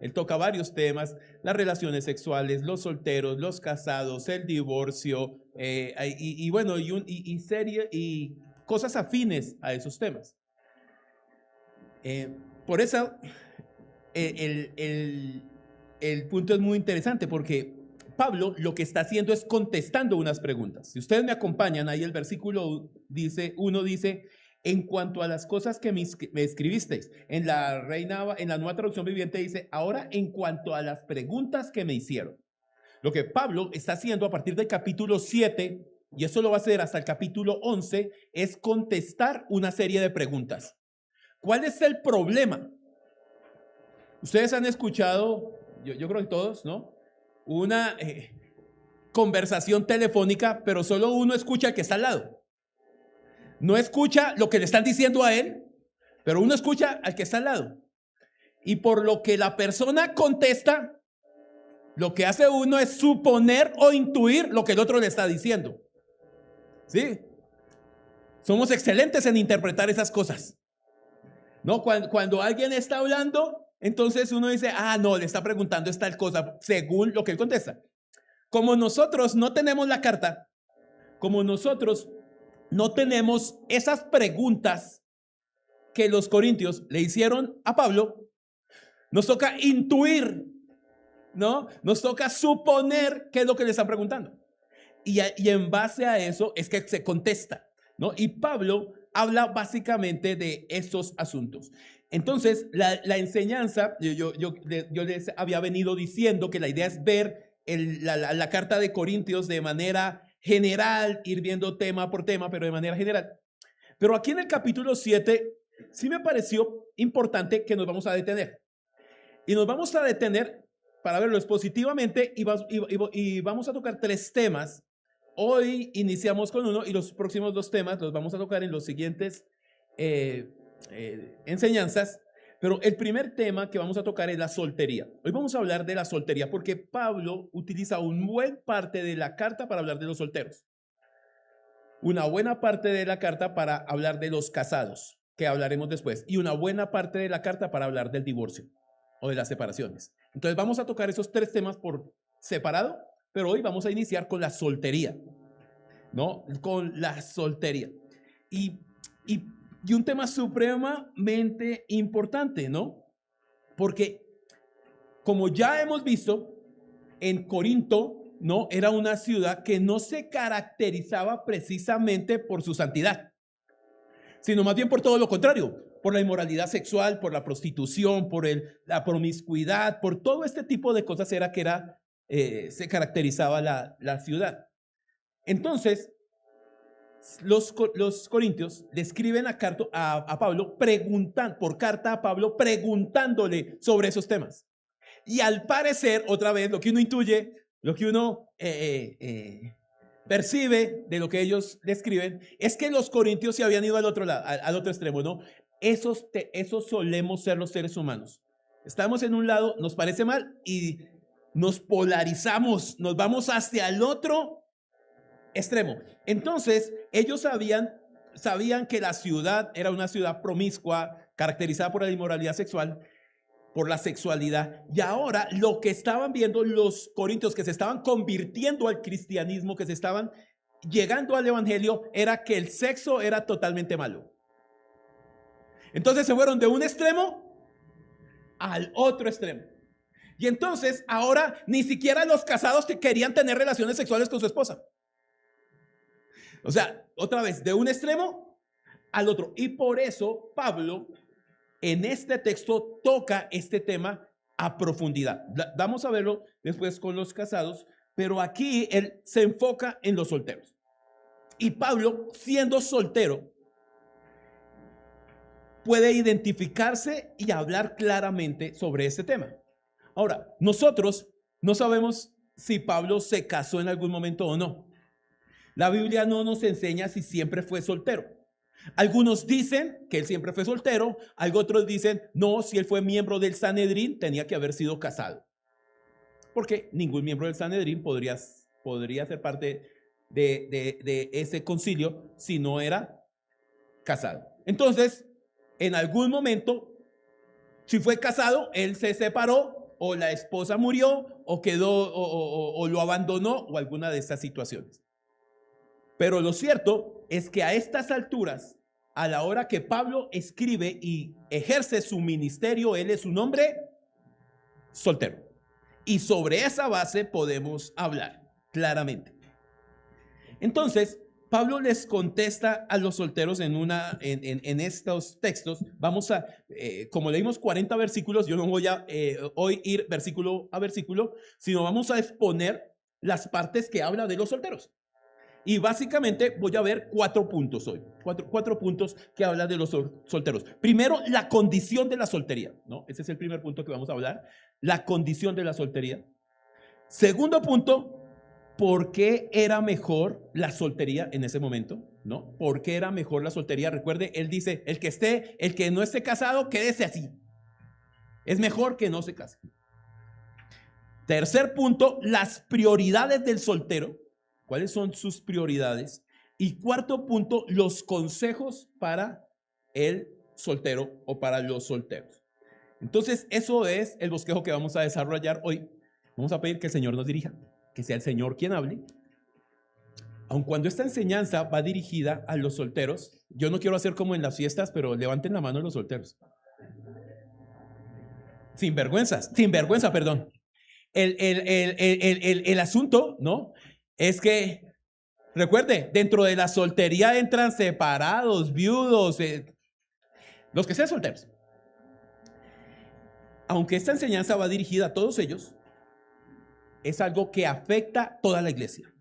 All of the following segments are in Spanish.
Él toca varios temas, las relaciones sexuales, los solteros, los casados, el divorcio, bueno, y cosas afines a esos temas. Por eso el punto es muy interesante, porque Pablo lo que está haciendo es contestando unas preguntas. Si ustedes me acompañan, ahí el versículo uno dice, en cuanto a las cosas que me escribisteis, en la Nueva Traducción Viviente dice, ahora en cuanto a las preguntas que me hicieron. Lo que Pablo está haciendo a partir del capítulo 7, y eso lo va a hacer hasta el capítulo 11, es contestar una serie de preguntas. ¿Cuál es el problema? Ustedes han escuchado, yo creo que todos, ¿no? Una conversación telefónica, pero solo uno escucha al que está al lado. No escucha lo que le están diciendo a él, pero uno escucha al que está al lado. Y por lo que la persona contesta, lo que hace uno es suponer o intuir lo que el otro le está diciendo. ¿Sí? Somos excelentes en interpretar esas cosas. ¿No? Cuando alguien está hablando, entonces uno dice, no, le está preguntando es tal cosa, según lo que él contesta. Como nosotros no tenemos la carta, como nosotros no tenemos esas preguntas que los corintios le hicieron a Pablo, nos toca intuir, ¿no? Nos toca suponer qué es lo que le están preguntando. Y en base a eso es que se contesta, ¿no? Y Pablo habla básicamente de estos asuntos. Entonces, la enseñanza, yo les había venido diciendo que la idea es ver la carta de Corintios de manera general, ir viendo tema por tema, pero de manera general. Pero aquí en el capítulo 7, sí me pareció importante que nos vamos a detener. Y nos vamos a detener para verlo expositivamente y vamos a tocar 3 temas. Hoy iniciamos con uno y los próximos 2 temas los vamos a tocar en los siguientes enseñanzas. Pero el primer tema que vamos a tocar es la soltería. Hoy vamos a hablar de la soltería porque Pablo utiliza una buena parte de la carta para hablar de los solteros. Una buena parte de la carta para hablar de los casados, que hablaremos después. Y una buena parte de la carta para hablar del divorcio o de las separaciones. Entonces vamos a tocar esos 3 temas por separado, pero hoy vamos a iniciar con la soltería, ¿no? Con la soltería. Y un tema supremamente importante, ¿no? Porque como ya hemos visto, en Corinto, ¿no? Era una ciudad que no se caracterizaba precisamente por su santidad, sino más bien por todo lo contrario, por la inmoralidad sexual, por la prostitución, por la promiscuidad, por todo este tipo de cosas se caracterizaba la ciudad. Entonces, los corintios le escriben a Pablo por carta a Pablo preguntándole sobre esos temas. Y al parecer, otra vez, lo que uno intuye, lo que uno percibe de lo que ellos le escriben, es que los corintios se habían ido al otro lado, al otro extremo, ¿no? Esos solemos ser los seres humanos. Estamos en un lado, nos parece mal y nos polarizamos, nos vamos hacia el otro extremo. Entonces, ellos sabían que la ciudad era una ciudad promiscua, caracterizada por la inmoralidad sexual, por la sexualidad. Y ahora lo que estaban viendo los corintios que se estaban convirtiendo al cristianismo, que se estaban llegando al evangelio, era que el sexo era totalmente malo. Entonces se fueron de un extremo al otro extremo. Y entonces ahora ni siquiera los casados que querían tener relaciones sexuales con su esposa. O sea, otra vez, de un extremo al otro. Y por eso Pablo en este texto toca este tema a profundidad. Vamos a verlo después con los casados, pero aquí él se enfoca en los solteros. Y Pablo, siendo soltero, puede identificarse y hablar claramente sobre este tema. Ahora, nosotros no sabemos si Pablo se casó en algún momento o no. La Biblia no nos enseña si siempre fue soltero. Algunos dicen que él siempre fue soltero, otros dicen, no, si él fue miembro del Sanedrín, tenía que haber sido casado. Porque ningún miembro del Sanedrín podría ser parte de ese concilio si no era casado. Entonces, en algún momento, si fue casado, él se separó o la esposa murió, o quedó, o lo abandonó, o alguna de estas situaciones. Pero lo cierto es que a estas alturas, a la hora que Pablo escribe y ejerce su ministerio, él es un hombre soltero. Y sobre esa base podemos hablar claramente. Entonces, Pablo les contesta a los solteros en estos textos. Vamos a, como leímos 40 versículos, yo no voy a hoy ir versículo a versículo, sino vamos a exponer las partes que habla de los solteros. Y básicamente voy a ver 4 puntos hoy, cuatro puntos que habla de los solteros. Primero, la condición de la soltería, ¿no? Ese es el primer punto que vamos a hablar, la condición de la soltería. Segundo punto, ¿por qué era mejor la soltería en ese momento? ¿No? ¿Por qué era mejor la soltería? Recuerde, él dice, el que no esté casado, quédese así. Es mejor que no se case. Tercer punto, las prioridades del soltero. ¿Cuáles son sus prioridades? Y cuarto punto, los consejos para el soltero o para los solteros. Entonces, eso es el bosquejo que vamos a desarrollar hoy. Vamos a pedir que el Señor nos dirija, que sea el Señor quien hable. Aun cuando esta enseñanza va dirigida a los solteros, yo no quiero hacer como en las fiestas, pero levanten la mano los solteros. Sin vergüenza, perdón. El asunto, ¿no? Es que, recuerde, dentro de la soltería entran separados, viudos, los que sean solteros. Aunque esta enseñanza va dirigida a todos ellos, es algo que afecta a toda la iglesia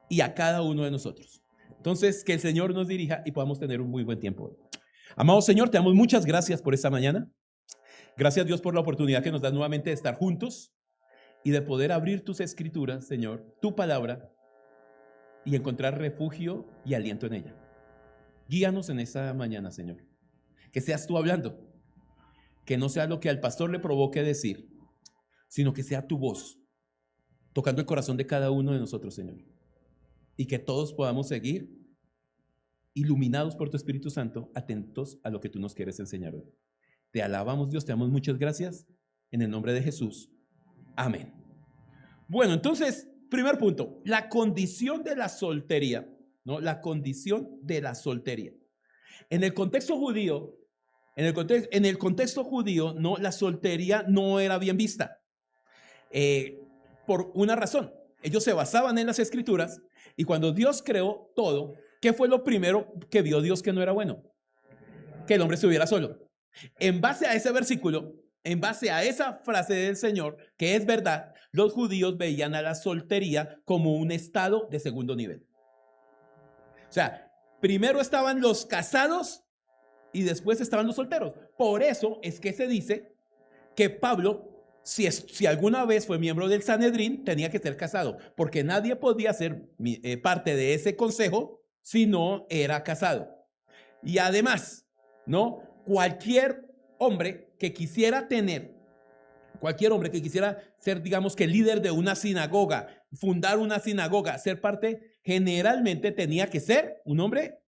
y a cada uno de nosotros. Entonces, que el Señor nos dirija y podamos tener un muy buen tiempo. Amado Señor, te damos muchas gracias por esta mañana. Gracias, Dios, por la oportunidad que nos das nuevamente de estar juntos y de poder abrir tus escrituras, Señor, tu palabra, y encontrar refugio y aliento en ella. Guíanos en esta mañana, Señor. Que seas tú hablando, que no sea lo que al pastor le provoque decir, sino que sea tu voz, tocando el corazón de cada uno de nosotros, Señor. Y que todos podamos seguir iluminados por tu Espíritu Santo, atentos a lo que tú nos quieres enseñar hoy. Te alabamos, Dios, te damos muchas gracias. En el nombre de Jesús. Amén. Bueno, entonces, primer punto, la condición de la soltería, ¿no? La condición de la soltería. En el contexto judío, ¿no? La soltería no era bien vista. Por una razón. Ellos se basaban en las escrituras y cuando Dios creó todo, ¿qué fue lo primero que vio Dios que no era bueno? Que el hombre estuviera solo. En base a ese versículo, en base a esa frase del Señor, que es verdad, los judíos veían a la soltería como un estado de segundo nivel. O sea, primero estaban los casados y después estaban los solteros. Por eso es que se dice que Pablo, si alguna vez fue miembro del Sanedrín, tenía que ser casado, porque nadie podía ser parte de ese consejo si no era casado. Y además, ¿no? Cualquier hombre que quisiera ser, digamos que líder de una sinagoga, fundar una sinagoga, ser parte, generalmente tenía que ser un hombre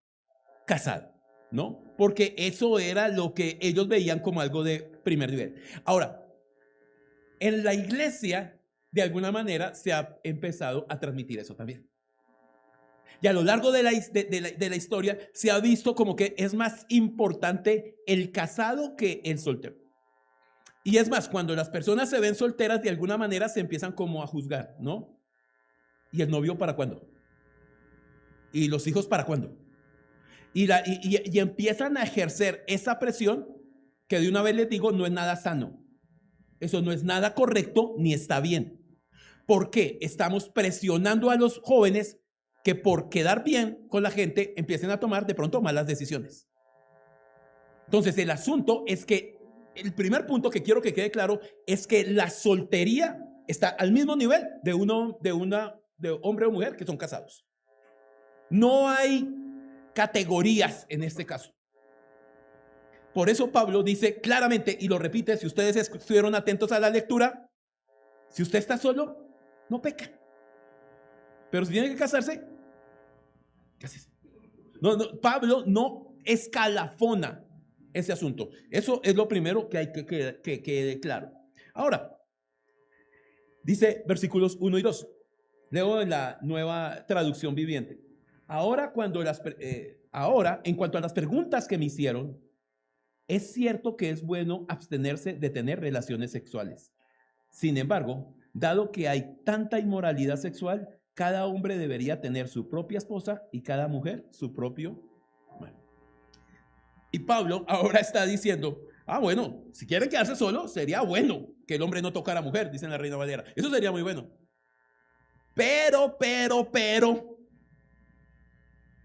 casado, ¿no? Porque eso era lo que ellos veían como algo de primer nivel. Ahora, en la iglesia, de alguna manera, se ha empezado a transmitir eso también. Y a lo largo de la historia se ha visto como que es más importante el casado que el soltero. Y es más, cuando las personas se ven solteras, de alguna manera se empiezan como a juzgar, ¿no? ¿Y el novio para cuándo? ¿Y los hijos para cuándo? Y empiezan a ejercer esa presión que de una vez les digo, no es nada sano. Eso no es nada correcto ni está bien. ¿Por qué? Estamos presionando a los jóvenes que por quedar bien con la gente empiecen a tomar de pronto malas decisiones. Entonces el asunto es que el primer punto que quiero que quede claro es que la soltería está al mismo nivel de hombre o mujer que son casados. No hay categorías en este caso. Por eso Pablo dice claramente, y lo repite, si ustedes estuvieron atentos a la lectura, si usted está solo, no peca. Pero si tiene que casarse, cásese. No, Pablo no escalafona ese asunto. Eso es lo primero que hay que quede claro. Ahora, dice versículos 1 y 2. Leo en la Nueva Traducción Viviente. Ahora, en cuanto a las preguntas que me hicieron, es cierto que es bueno abstenerse de tener relaciones sexuales. Sin embargo, dado que hay tanta inmoralidad sexual, cada hombre debería tener su propia esposa y cada mujer su propio marido. Y Pablo ahora está diciendo, bueno, si quieren quedarse solo, sería bueno que el hombre no tocara a mujer, dice la Reina Valera. Eso sería muy bueno. Pero,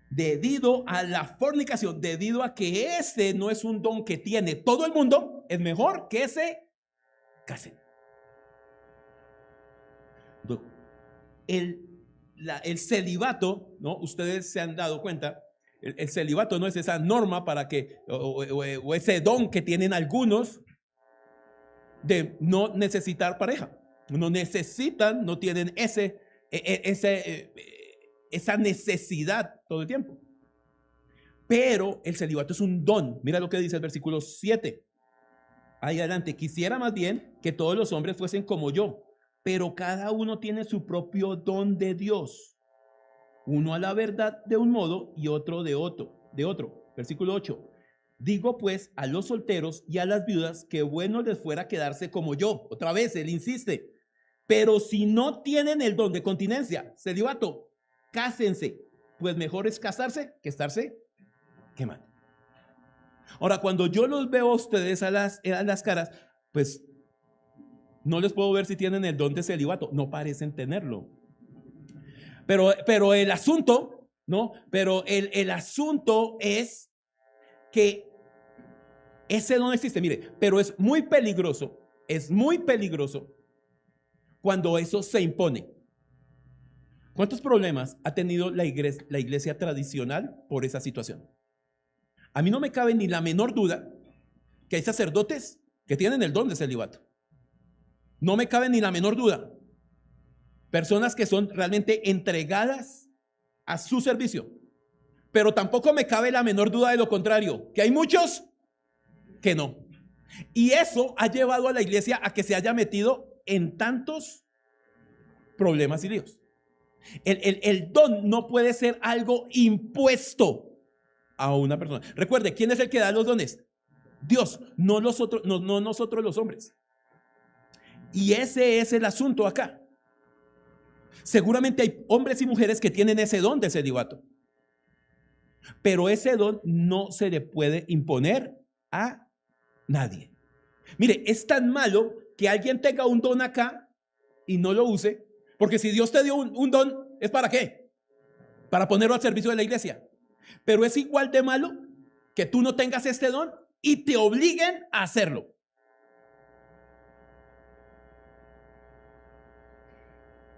debido a la fornicación, debido a que ese no es un don que tiene todo el mundo, es mejor que se casen. El celibato, ¿no? Ustedes se han dado cuenta, el celibato no es esa norma para que, o ese don que tienen algunos de no necesitar pareja. No necesitan, no tienen esa necesidad todo el tiempo. Pero el celibato es un don. Mira lo que dice el versículo 7. Ahí adelante. Quisiera más bien que todos los hombres fuesen como yo, pero cada uno tiene su propio don de Dios. Uno a la verdad de un modo y otro de otro. Versículo 8. Digo pues a los solteros y a las viudas que bueno les fuera quedarse como yo. Otra vez, él insiste. Pero si no tienen el don de continencia, celibato, cásense, pues mejor es casarse que estarse quemando. Ahora, cuando yo los veo a ustedes a las caras, pues no les puedo ver si tienen el don de celibato, no parecen tenerlo. Pero el asunto, ¿no? Pero el asunto es que ese don existe, mire, pero es muy peligroso cuando eso se impone. ¿Cuántos problemas ha tenido la iglesia tradicional por esa situación? A mí no me cabe ni la menor duda que hay sacerdotes que tienen el don de celibato. No me cabe ni la menor duda. Personas que son realmente entregadas a su servicio. Pero tampoco me cabe la menor duda de lo contrario, que hay muchos que no. Y eso ha llevado a la iglesia a que se haya metido en tantos problemas y líos. El don no puede ser algo impuesto a una persona. Recuerde, ¿quién es el que da los dones? Dios, no nosotros los hombres. Y ese es el asunto acá. Seguramente hay hombres y mujeres que tienen ese don de celibato, pero ese don no se le puede imponer a nadie. Mire, es tan malo que alguien tenga un don acá y no lo use, porque si Dios te dio un don, ¿es para qué? Para ponerlo al servicio de la iglesia. Pero es igual de malo que tú no tengas este don y te obliguen a hacerlo.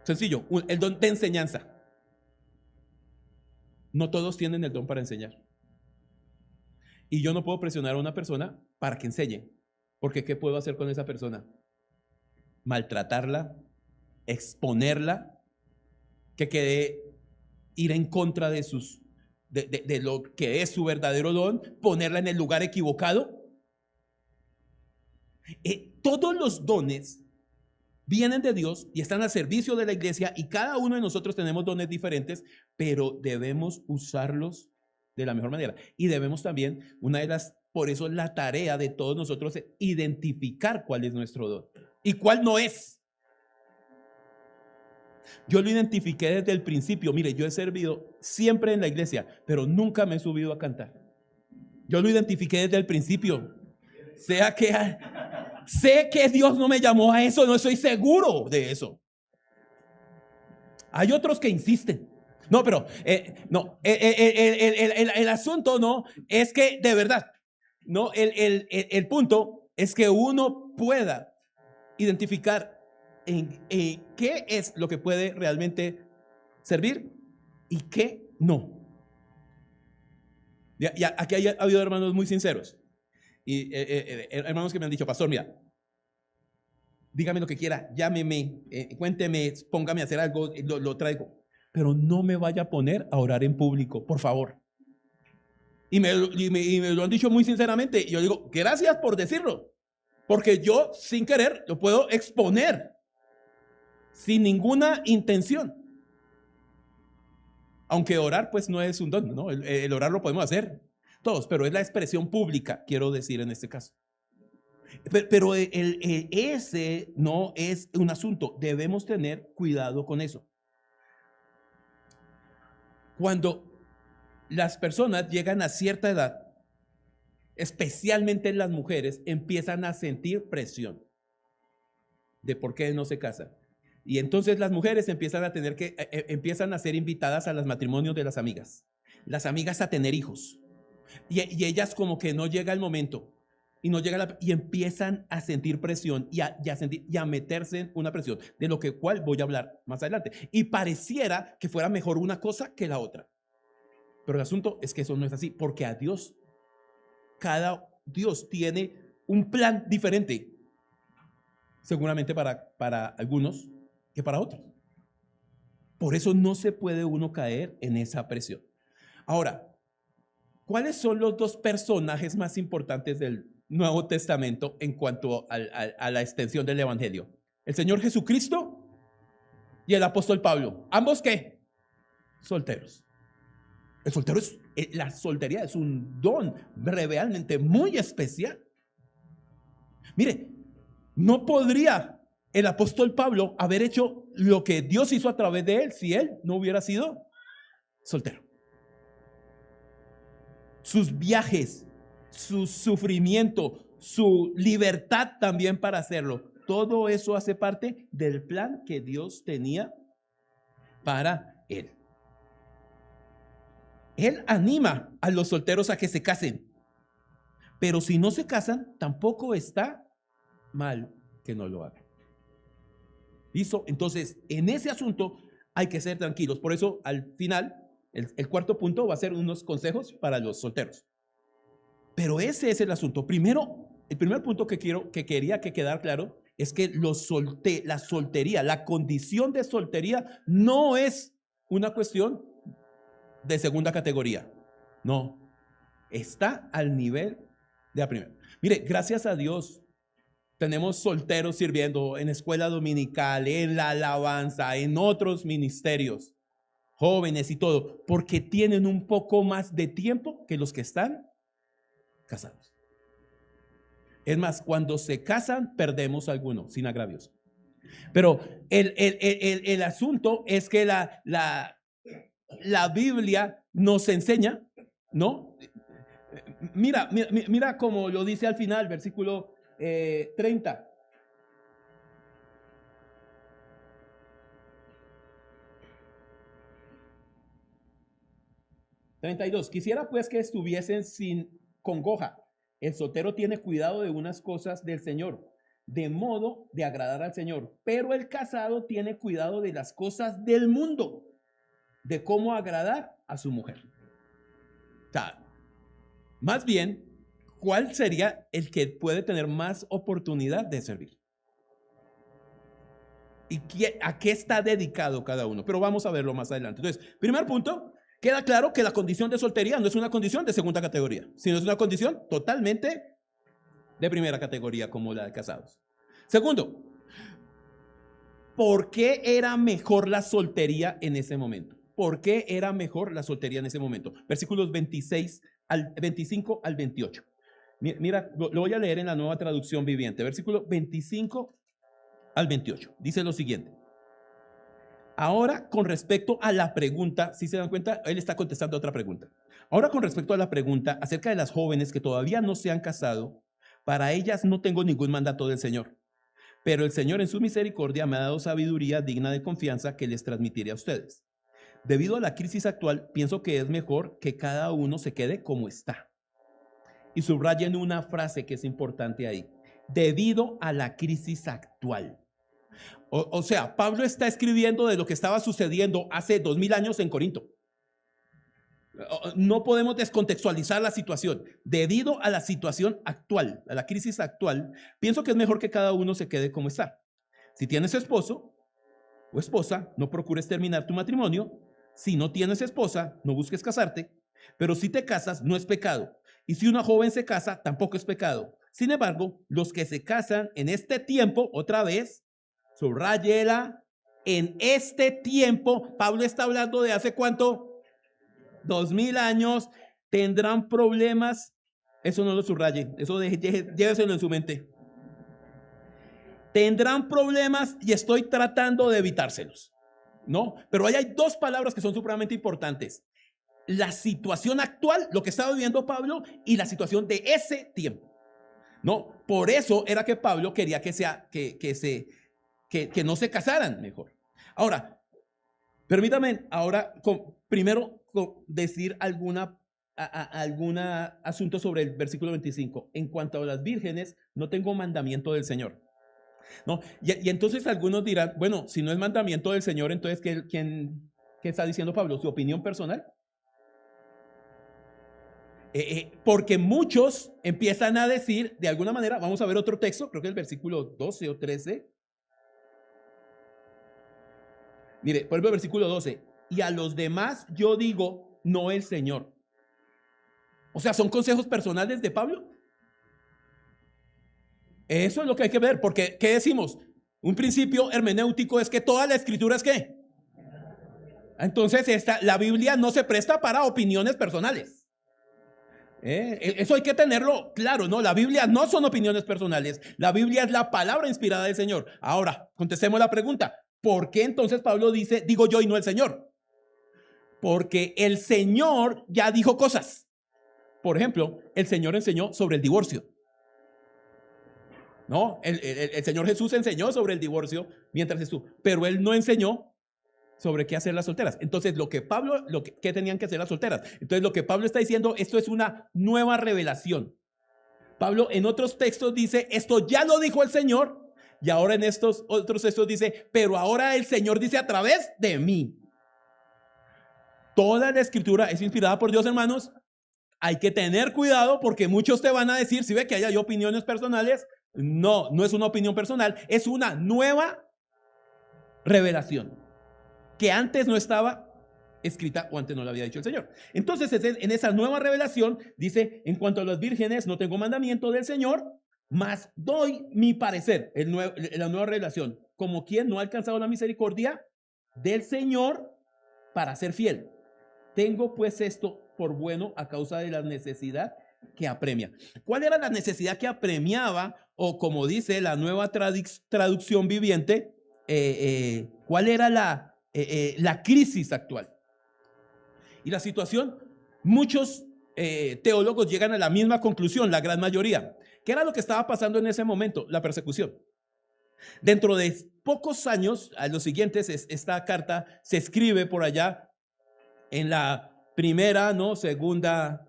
Sencillo, el don de enseñanza. No todos tienen el don para enseñar. Y yo no puedo presionar a una persona para que enseñe. Porque ¿qué puedo hacer con esa persona? Maltratarla, exponerla, que quede ir en contra de lo que es su verdadero don, ponerla en el lugar equivocado. Todos los dones vienen de Dios y están al servicio de la iglesia, y cada uno de nosotros tenemos dones diferentes, pero debemos usarlos de la mejor manera. Y debemos también, por eso la tarea de todos nosotros es identificar cuál es nuestro don y cuál no es. Yo lo identifiqué desde el principio. Mire, yo he servido siempre en la iglesia, pero nunca me he subido a cantar. Yo lo identifiqué desde el principio. Sé que Dios no me llamó a eso, no estoy seguro de eso. Hay otros que insisten. No, pero el asunto no es que de verdad, no, el punto es que uno pueda identificar en qué es lo que puede realmente servir y qué no. Ya, aquí ha habido hermanos muy sinceros y hermanos que me han dicho: pastor, mira, dígame lo que quiera, llámeme, cuénteme, póngame a hacer algo, lo traigo, pero no me vaya a poner a orar en público, por favor. Y me lo han dicho muy sinceramente, y yo digo: gracias por decirlo, Porque yo, sin querer, lo puedo exponer sin ninguna intención. Aunque orar, pues no es un don, ¿no? El orar lo podemos hacer todos, pero es la expresión pública, quiero decir en este caso. Pero ese no es un asunto. Debemos tener cuidado con eso. Cuando las personas llegan a cierta edad, especialmente las mujeres, empiezan a sentir presión de por qué no se casan. Y entonces las mujeres empiezan a tener que, empiezan a ser invitadas a los matrimonios de las amigas a tener hijos. Y ellas como que no llega el momento. Y no llega y empiezan a sentir presión y a meterse en una presión, de lo cual voy a hablar más adelante. Y pareciera que fuera mejor una cosa que la otra. Pero el asunto es que eso no es así, porque a Dios, cada Dios tiene un plan diferente, seguramente para algunos que para otros. Por eso no se puede uno caer en esa presión. Ahora, ¿cuáles son los dos personajes más importantes del Nuevo Testamento en cuanto a la extensión del Evangelio? El Señor Jesucristo y el apóstol Pablo. ¿Ambos qué? Solteros. La soltería es un don realmente muy especial. Mire, no podría el apóstol Pablo haber hecho lo que Dios hizo a través de él si él no hubiera sido soltero. Sus viajes, su sufrimiento, su libertad también para hacerlo, todo eso hace parte del plan que Dios tenía para él. Él anima a los solteros a que se casen, pero si no se casan, tampoco está mal que no lo hagan. ¿Listo? Entonces, en ese asunto hay que ser tranquilos. Por eso, al final, el cuarto punto va a ser unos consejos para los solteros. Pero ese es el asunto. Primero, el primer punto que quería que quedara claro es que la soltería, la condición de soltería no es una cuestión de segunda categoría. No, está al nivel de la primera. Mire, gracias a Dios tenemos solteros sirviendo en escuela dominical, en la alabanza, en otros ministerios, jóvenes y todo, porque tienen un poco más de tiempo que los que están casados. Es más, cuando se casan, perdemos algunos, sin agravios. Pero el asunto es que la Biblia nos enseña, ¿no? Mira como lo dice al final, versículo 30. Quisiera pues que estuviesen sin congoja. El soltero tiene cuidado de unas cosas del Señor, de modo de agradar al Señor, pero el casado tiene cuidado de las cosas del mundo, de cómo agradar a su mujer. O sea, más bien, ¿cuál sería el que puede tener más oportunidad de servir? ¿Y a qué está dedicado cada uno? Pero vamos a verlo más adelante. Entonces, primer punto, queda claro que la condición de soltería no es una condición de segunda categoría, sino es una condición totalmente de primera categoría, como la de casados. Segundo, ¿por qué era mejor la soltería en ese momento? ¿Por qué era mejor la soltería en ese momento? Versículos 25 al 28. Mira, lo voy a leer en la Nueva Traducción Viviente. Versículo 25 al 28. Dice lo siguiente. Ahora, con respecto a la pregunta, si se dan cuenta, él está contestando otra pregunta. Ahora, con respecto a la pregunta acerca de las jóvenes que todavía no se han casado, para ellas no tengo ningún mandato del Señor. Pero el Señor en su misericordia me ha dado sabiduría digna de confianza que les transmitiré a ustedes. Debido a la crisis actual, pienso que es mejor que cada uno se quede como está. Y subrayen una frase que es importante ahí. Debido a la crisis actual. O sea, Pablo está escribiendo de lo que estaba sucediendo hace 2000 años en Corinto. No podemos descontextualizar la situación. Debido a la situación actual, a la crisis actual, pienso que es mejor que cada uno se quede como está. Si tienes esposo o esposa, no procures terminar tu matrimonio. Si no tienes esposa, no busques casarte. Pero si te casas, no es pecado. Y si una joven se casa, tampoco es pecado. Sin embargo, los que se casan en este tiempo, otra vez, subrayela, en este tiempo, Pablo está hablando de hace cuánto, 2000 años, tendrán problemas. Eso no lo subraye, eso lléveselo en su mente. Tendrán problemas y estoy tratando de evitárselos, ¿no? Pero ahí hay dos palabras que son supremamente importantes. La situación actual, lo que estaba viviendo Pablo, y la situación de ese tiempo, ¿no? Por eso era que Pablo quería que no se casaran mejor. Ahora, permítame primero decir algún asunto sobre el versículo 25. En cuanto a las vírgenes, no tengo mandamiento del Señor. ¿No? Y entonces algunos dirán, bueno, si no es mandamiento del Señor, entonces ¿qué está diciendo Pablo? ¿Su opinión personal? Porque muchos empiezan a decir, de alguna manera, vamos a ver otro texto, creo que el versículo 12 o 13. Mire, por ejemplo, el versículo 12. Y a los demás yo digo, no el Señor. O sea, ¿son consejos personales de Pablo? Eso es lo que hay que ver, porque ¿qué decimos? Un principio hermenéutico es que toda la escritura es ¿qué? Entonces la Biblia no se presta para opiniones personales. Eso hay que tenerlo claro, ¿no? La Biblia no son opiniones personales. La Biblia es la palabra inspirada del Señor. Ahora, contestemos la pregunta. ¿Por qué entonces Pablo dice, digo yo y no el Señor? Porque el Señor ya dijo cosas. Por ejemplo, el Señor enseñó sobre el divorcio. No, el Señor Jesús enseñó sobre el divorcio mientras Jesús, pero Él no enseñó sobre qué hacer las solteras. Entonces, ¿qué tenían que hacer las solteras? Entonces, lo que Pablo está diciendo, esto es una nueva revelación. Pablo en otros textos dice, esto ya lo dijo el Señor, y ahora en estos otros textos dice, pero ahora el Señor dice a través de mí. Toda la escritura es inspirada por Dios, hermanos. Hay que tener cuidado porque muchos te van a decir, si ve que hay opiniones personales. No, no es una opinión personal, es una nueva revelación que antes no estaba escrita o antes no la había dicho el Señor. Entonces, en esa nueva revelación dice, en cuanto a las vírgenes, no tengo mandamiento del Señor, mas doy mi parecer, la nueva revelación, como quien no ha alcanzado la misericordia del Señor para ser fiel. Tengo pues esto por bueno a causa de la necesidad que apremia. ¿Cuál era la necesidad que apremiaba? O como dice la nueva traducción viviente, ¿cuál era la crisis actual? Y la situación, muchos teólogos llegan a la misma conclusión, la gran mayoría. ¿Qué era lo que estaba pasando en ese momento? La persecución. Dentro de pocos años, a los siguientes, esta carta se escribe por allá en la primera, ¿no? Segunda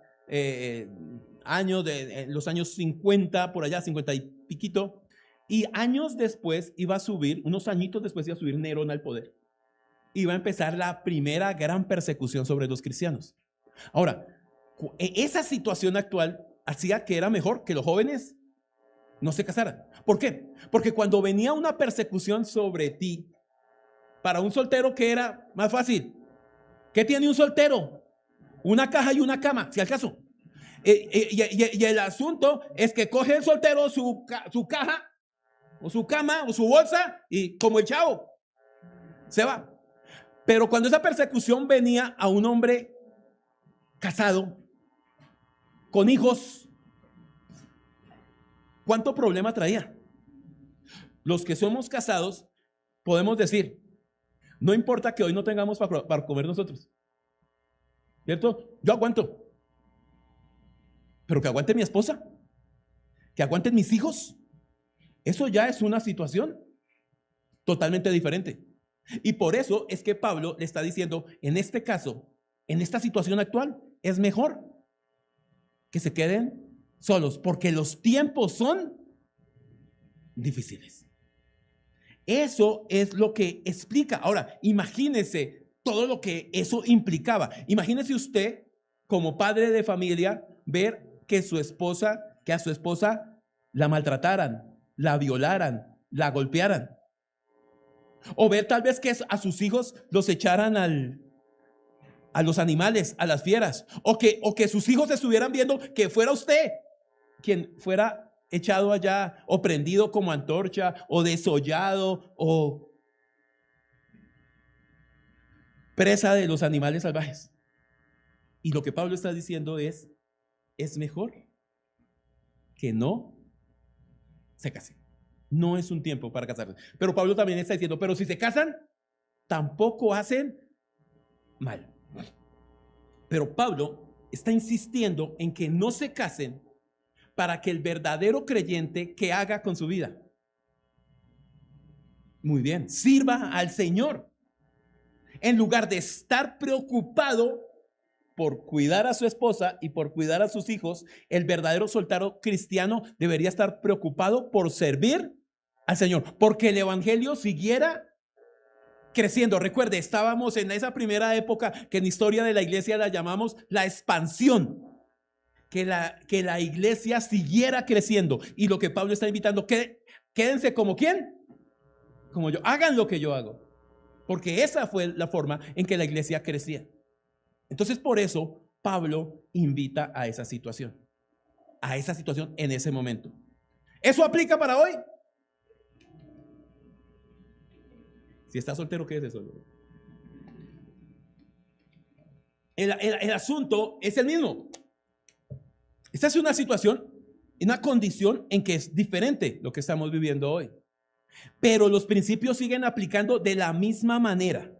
año los años 50, por allá, 50 y piquito. Y años después iba a subir, unos añitos después iba a subir Nerón al poder. Iba a empezar la primera gran persecución sobre los cristianos. Ahora, esa situación actual hacía que era mejor que los jóvenes no se casaran. ¿Por qué? Porque cuando venía una persecución sobre ti, para un soltero, ¿qué era más fácil? ¿Qué tiene un soltero? Una caja y una cama, si al caso. Y el asunto es que coge el soltero su caja, o su cama, o su bolsa, y como el chavo, se va. Pero cuando esa persecución venía a un hombre casado, con hijos, ¿cuánto problema traía? Los que somos casados podemos decir, no importa que hoy no tengamos para comer nosotros, ¿cierto? Yo aguanto, pero que aguante mi esposa, que aguanten mis hijos. Eso ya es una situación totalmente diferente. Y por eso es que Pablo le está diciendo, en este caso, en esta situación actual, es mejor que se queden solos, porque los tiempos son difíciles. Eso es lo que explica. Ahora, imagínese todo lo que eso implicaba. Imagínese usted, como padre de familia, ver que a su esposa la maltrataran, la violaran, la golpearan. O ver tal vez que a sus hijos los echaran a los animales, a las fieras. O que sus hijos estuvieran viendo que fuera usted quien fuera echado allá o prendido como antorcha o desollado o presa de los animales salvajes. Y lo que Pablo está diciendo es mejor que no se casen. No es un tiempo para casarse. Pero Pablo también está diciendo, pero si se casan, tampoco hacen mal. Pero Pablo está insistiendo en que no se casen para que el verdadero creyente, ¿qué haga con su vida? Muy bien, sirva al Señor. En lugar de estar preocupado por cuidar a su esposa y por cuidar a sus hijos, el verdadero soltero cristiano debería estar preocupado por servir al Señor, porque el evangelio siguiera creciendo. Recuerde, estábamos en esa primera época que en historia de la iglesia la llamamos la expansión. Que la iglesia siguiera creciendo. Y lo que Pablo está invitando, quédense como ¿quién? Como yo. Hagan lo que yo hago. Porque esa fue la forma en que la iglesia crecía. Entonces, por eso, Pablo invita a esa situación. A esa situación en ese momento. ¿Eso aplica para hoy? Si está soltero, quédese solo. El asunto es el mismo. Esta es una situación, una condición en que es diferente lo que estamos viviendo hoy. Pero los principios siguen aplicando de la misma manera.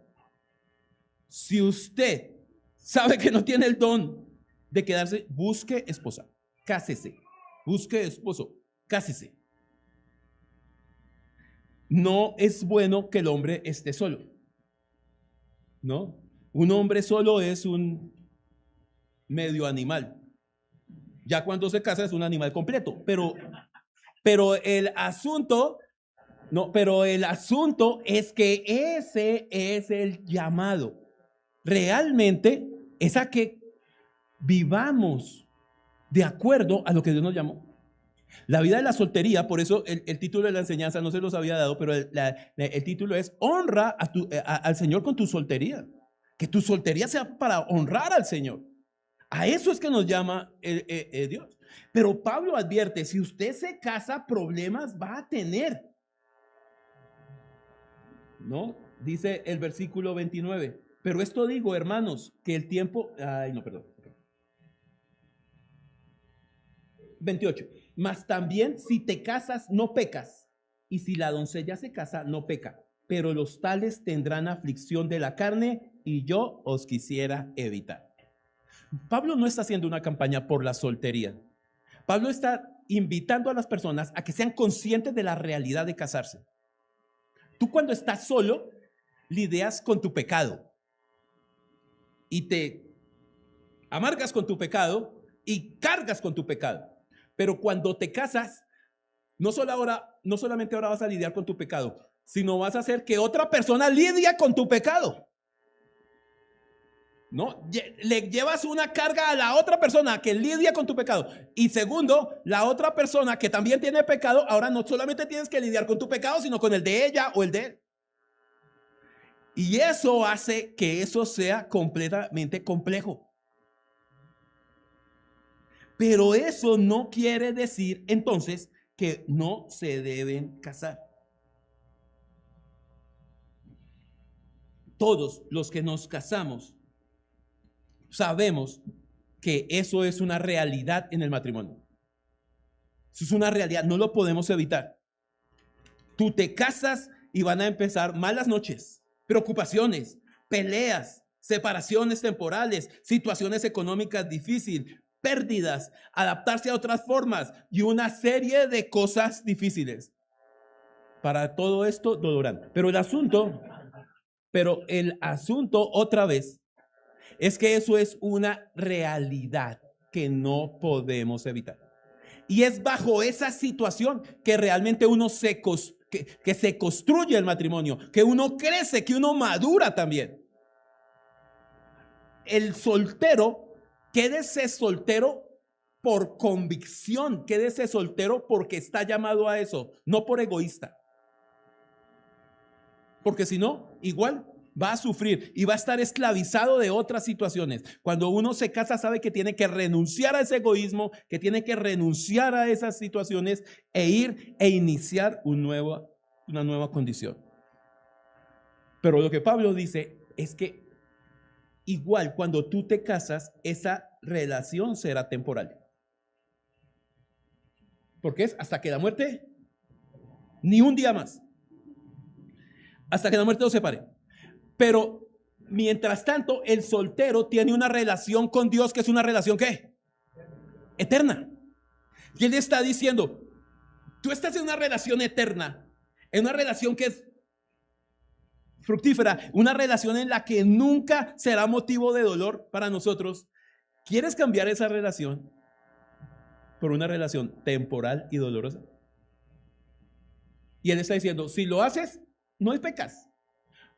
Si usted sabe que no tiene el don de quedarse, busque esposa, cásese. Busque esposo, cásese. No es bueno que el hombre esté solo. ¿No? Un hombre solo es un medio animal. Ya cuando se casa es un animal completo, pero el asunto es que ese es el llamado. Realmente es a que vivamos de acuerdo a lo que Dios nos llamó. La vida de la soltería, por eso el título de la enseñanza no se los había dado, pero el título es honra al Señor con tu soltería. Que tu soltería sea para honrar al Señor. A eso es que nos llama Dios. Pero Pablo advierte, si usted se casa, problemas va a tener. ¿No? Dice el versículo 29. Pero esto digo, hermanos, que el tiempo... 28. Mas también si te casas, no pecas. Y si la doncella se casa, no peca. Pero los tales tendrán aflicción de la carne y yo os quisiera evitar. Pablo no está haciendo una campaña por la soltería. Pablo está invitando a las personas a que sean conscientes de la realidad de casarse. Tú cuando estás solo, lidias con tu pecado y te amargas con tu pecado y cargas con tu pecado. Pero cuando te casas, no solamente ahora vas a lidiar con tu pecado, sino vas a hacer que otra persona lidie con tu pecado. ¿No? Le llevas una carga a la otra persona que lidia con tu pecado. Y segundo, la otra persona que también tiene pecado, ahora no solamente tienes que lidiar con tu pecado, sino con el de ella o el de él. Y eso hace que eso sea completamente complejo. Pero eso no quiere decir entonces que no se deben casar. Todos los que nos casamos sabemos que eso es una realidad en el matrimonio. Eso es una realidad, no lo podemos evitar. Tú te casas y van a empezar malas noches, preocupaciones, peleas, separaciones temporales, situaciones económicas difíciles, pérdidas, adaptarse a otras formas y una serie de cosas difíciles. Para todo esto, dolorante. Pero el asunto otra vez es que eso es una realidad que no podemos evitar. Y es bajo esa situación que realmente uno que se construye el matrimonio, que uno crece, que uno madura también. El soltero, quédese soltero por convicción, quédese soltero porque está llamado a eso, no por egoísta. Porque si no, igual va a sufrir y va a estar esclavizado de otras situaciones. Cuando uno se casa sabe que tiene que renunciar a ese egoísmo, que tiene que renunciar a esas situaciones e ir e iniciar una nueva condición. Pero lo que Pablo dice es que igual cuando tú te casas, esa relación será temporal. Porque es hasta que la muerte, ni un día más. Hasta que la muerte los separe. Pero mientras tanto, el soltero tiene una relación con Dios que es una relación ¿qué? Eterna. Y él está diciendo, tú estás en una relación eterna, en una relación que es fructífera, una relación en la que nunca será motivo de dolor para nosotros. ¿Quieres cambiar esa relación por una relación temporal y dolorosa? Y él está diciendo, si lo haces, no hay pecas.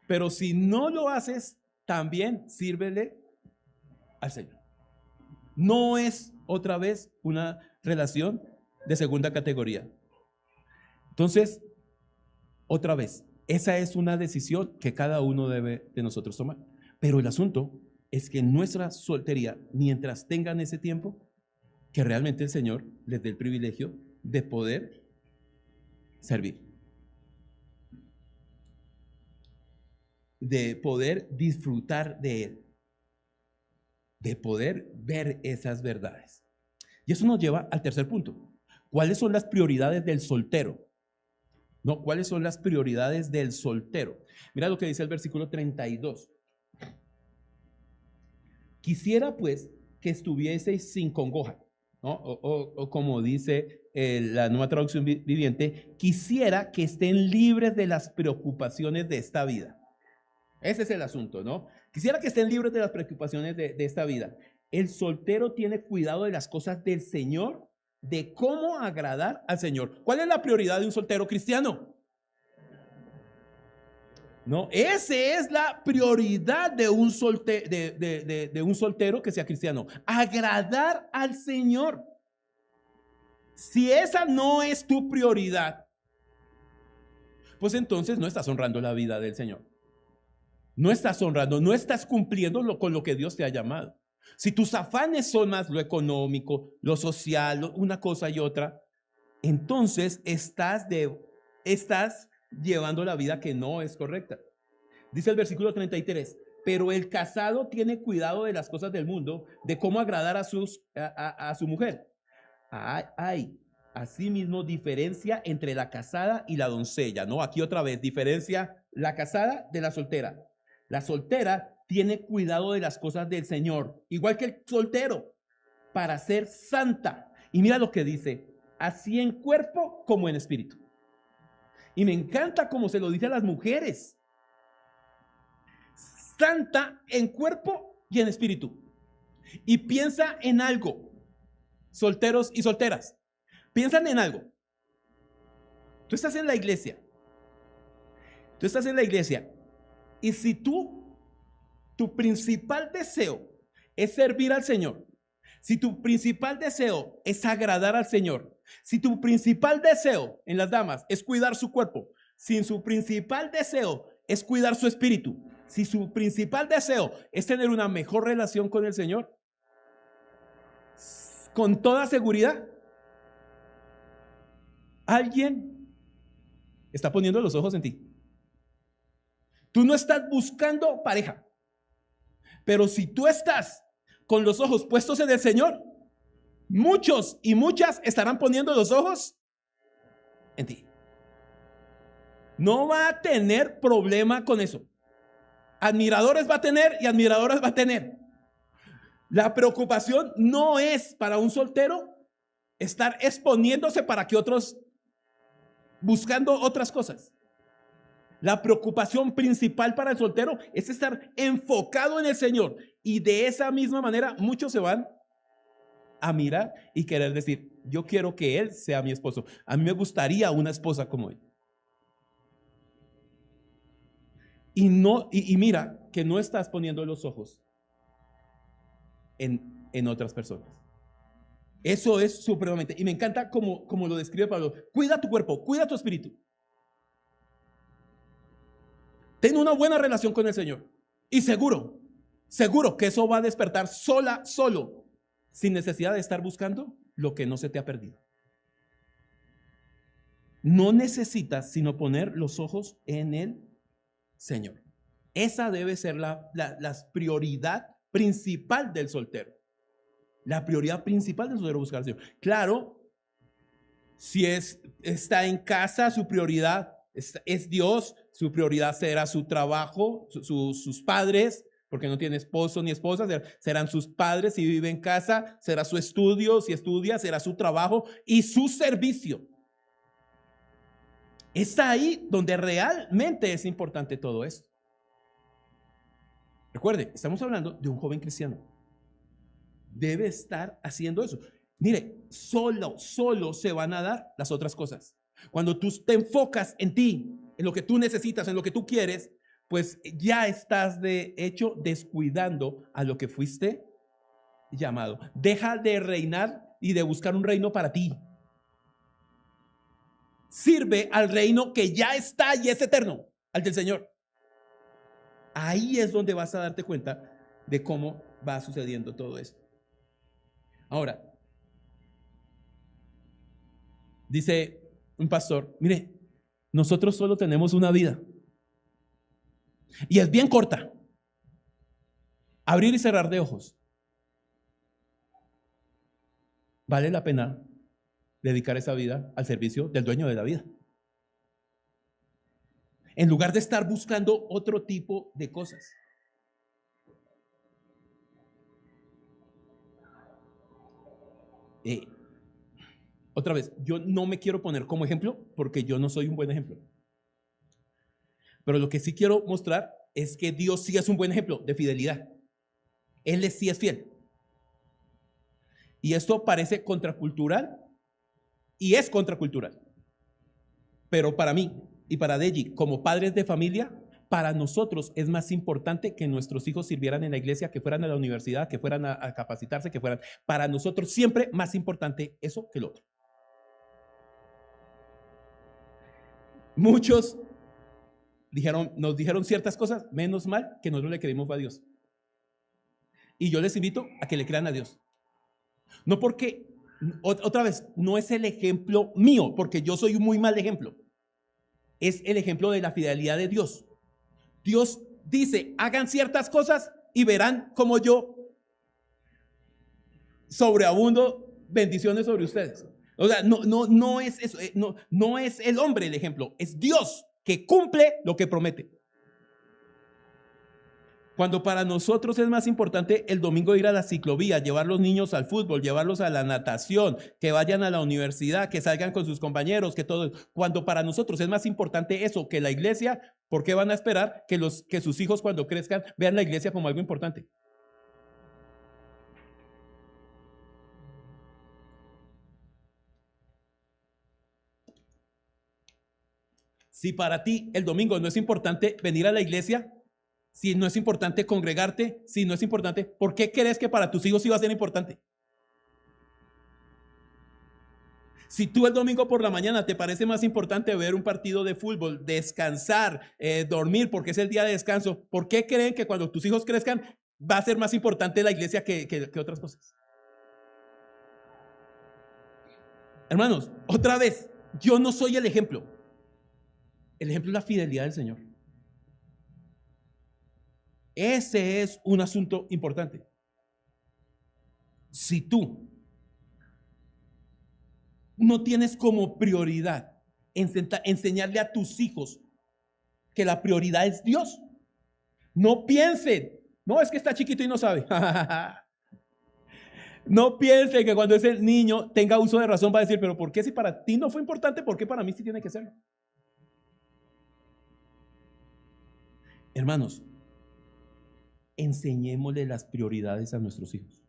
Pero si no lo haces, también sírvele al Señor. No es otra vez una relación de segunda categoría. Entonces, otra vez, esa es una decisión que cada uno debe de nosotros tomar. Pero el asunto es que en nuestra soltería, mientras tengan ese tiempo, que realmente el Señor les dé el privilegio de poder servir, de poder disfrutar de Él, de poder ver esas verdades. Y eso nos lleva al tercer punto. ¿Cuáles son las prioridades del soltero? No, ¿cuáles son las prioridades del soltero? Mira lo que dice el versículo 32. Quisiera pues que estuvieseis sin congoja, ¿no? O como dice la Nueva Traducción Viviente, quisiera que estén libres de las preocupaciones de esta vida. Ese es el asunto, ¿no? Quisiera que estén libres de las preocupaciones de esta vida. El soltero tiene cuidado de las cosas del Señor, de cómo agradar al Señor. ¿Cuál es la prioridad de un soltero cristiano? No, esa es la prioridad de un soltero que sea cristiano. Agradar al Señor. Si esa no es tu prioridad, pues entonces no estás honrando la vida del Señor. No estás honrando, no estás cumpliendo con lo que Dios te ha llamado. Si tus afanes son más lo económico, lo social, una cosa y otra, entonces estás llevando la vida que no es correcta. Dice el versículo 33, pero el casado tiene cuidado de las cosas del mundo, de cómo agradar a su mujer. Hay asimismo diferencia entre la casada y la doncella, ¿no? Aquí otra vez, diferencia la casada de la soltera. La soltera tiene cuidado de las cosas del Señor, igual que el soltero, para ser santa. Y mira lo que dice, así en cuerpo como en espíritu. Y me encanta cómo se lo dice a las mujeres. Santa en cuerpo y en espíritu. Y piensa en algo, solteros y solteras. Piensan en algo. Tú estás en la iglesia. Y si tu principal deseo es servir al Señor, si tu principal deseo es agradar al Señor, si tu principal deseo en las damas es cuidar su cuerpo, si su principal deseo es cuidar su espíritu, si su principal deseo es tener una mejor relación con el Señor, con toda seguridad, alguien está poniendo los ojos en ti. Tú no estás buscando pareja, pero si tú estás con los ojos puestos en el Señor, muchos y muchas estarán poniendo los ojos en ti. No va a tener problema con eso. Admiradores va a tener y admiradoras va a tener. La preocupación no es para un soltero estar exponiéndose para que otros buscando otras cosas. La preocupación principal para el soltero es estar enfocado en el Señor. Y de esa misma manera muchos se van a mirar y querer decir, yo quiero que él sea mi esposo. A mí me gustaría una esposa como él. Y mira que no estás poniendo los ojos en otras personas. Eso es supremamente. Y me encanta como lo describe Pablo. Cuida tu cuerpo, cuida tu espíritu. Ten una buena relación con el Señor. Y seguro que eso va a despertar solo, sin necesidad de estar buscando lo que no se te ha perdido. No necesitas sino poner los ojos en el Señor. Esa debe ser la prioridad principal del soltero. La prioridad principal del soltero, buscar al Señor. Claro, si está en casa, su prioridad es Dios, su prioridad será su trabajo, sus padres, porque no tiene esposo ni esposa, serán sus padres. Si vive en casa, será su estudio, si estudia, será su trabajo y su servicio. Está ahí donde realmente es importante todo esto. Recuerde, estamos hablando de un joven cristiano. Debe estar haciendo eso. Mire, solo se van a dar las otras cosas. Cuando tú te enfocas en ti, en lo que tú necesitas, en lo que tú quieres, pues ya estás de hecho descuidando a lo que fuiste llamado. Deja de reinar y de buscar un reino para ti. Sirve al reino que ya está y es eterno, al del Señor. Ahí es donde vas a darte cuenta de cómo va sucediendo todo esto. Ahora, dice un pastor, mire, nosotros solo tenemos una vida y es bien corta. Abrir y cerrar de ojos. Vale la pena dedicar esa vida al servicio del dueño de la vida, en lugar de estar buscando otro tipo de cosas. Otra vez, yo no me quiero poner como ejemplo porque yo no soy un buen ejemplo. Pero lo que sí quiero mostrar es que Dios sí es un buen ejemplo de fidelidad. Él sí es fiel. Y esto parece contracultural y es contracultural. Pero para mí y para Deji, como padres de familia, para nosotros es más importante que nuestros hijos sirvieran en la iglesia, que fueran a la universidad, que fueran a capacitarse, que fueran. Para nosotros siempre más importante eso que el otro. Muchos nos dijeron ciertas cosas, menos mal que nosotros le creímos a Dios. Y yo les invito a que le crean a Dios. No porque, otra vez, no es el ejemplo mío, porque yo soy un muy mal ejemplo. Es el ejemplo de la fidelidad de Dios. Dios dice, hagan ciertas cosas y verán como yo sobreabundo bendiciones sobre ustedes. O sea, no es eso, no es el hombre el ejemplo, es Dios que cumple lo que promete. Cuando para nosotros es más importante el domingo ir a la ciclovía, llevar los niños al fútbol, llevarlos a la natación, que vayan a la universidad, que salgan con sus compañeros, que todo. Cuando para nosotros es más importante eso que la iglesia, ¿por qué van a esperar que sus hijos cuando crezcan vean la iglesia como algo importante? Si para ti el domingo no es importante venir a la iglesia, si no es importante congregarte, si no es importante, ¿por qué crees que para tus hijos sí va a ser importante? Si tú el domingo por la mañana te parece más importante ver un partido de fútbol, descansar, dormir porque es el día de descanso, ¿por qué creen que cuando tus hijos crezcan va a ser más importante la iglesia que otras cosas? Hermanos, otra vez, yo no soy el ejemplo. El ejemplo es la fidelidad del Señor. Ese es un asunto importante. Si tú no tienes como prioridad enseñarle a tus hijos que la prioridad es Dios, no piensen, no, es que está chiquito y no sabe. No piensen que cuando ese niño tenga uso de razón va a decir, pero ¿por qué si para ti no fue importante? ¿Por qué para mí sí tiene que serlo? Hermanos, enseñémosle las prioridades a nuestros hijos.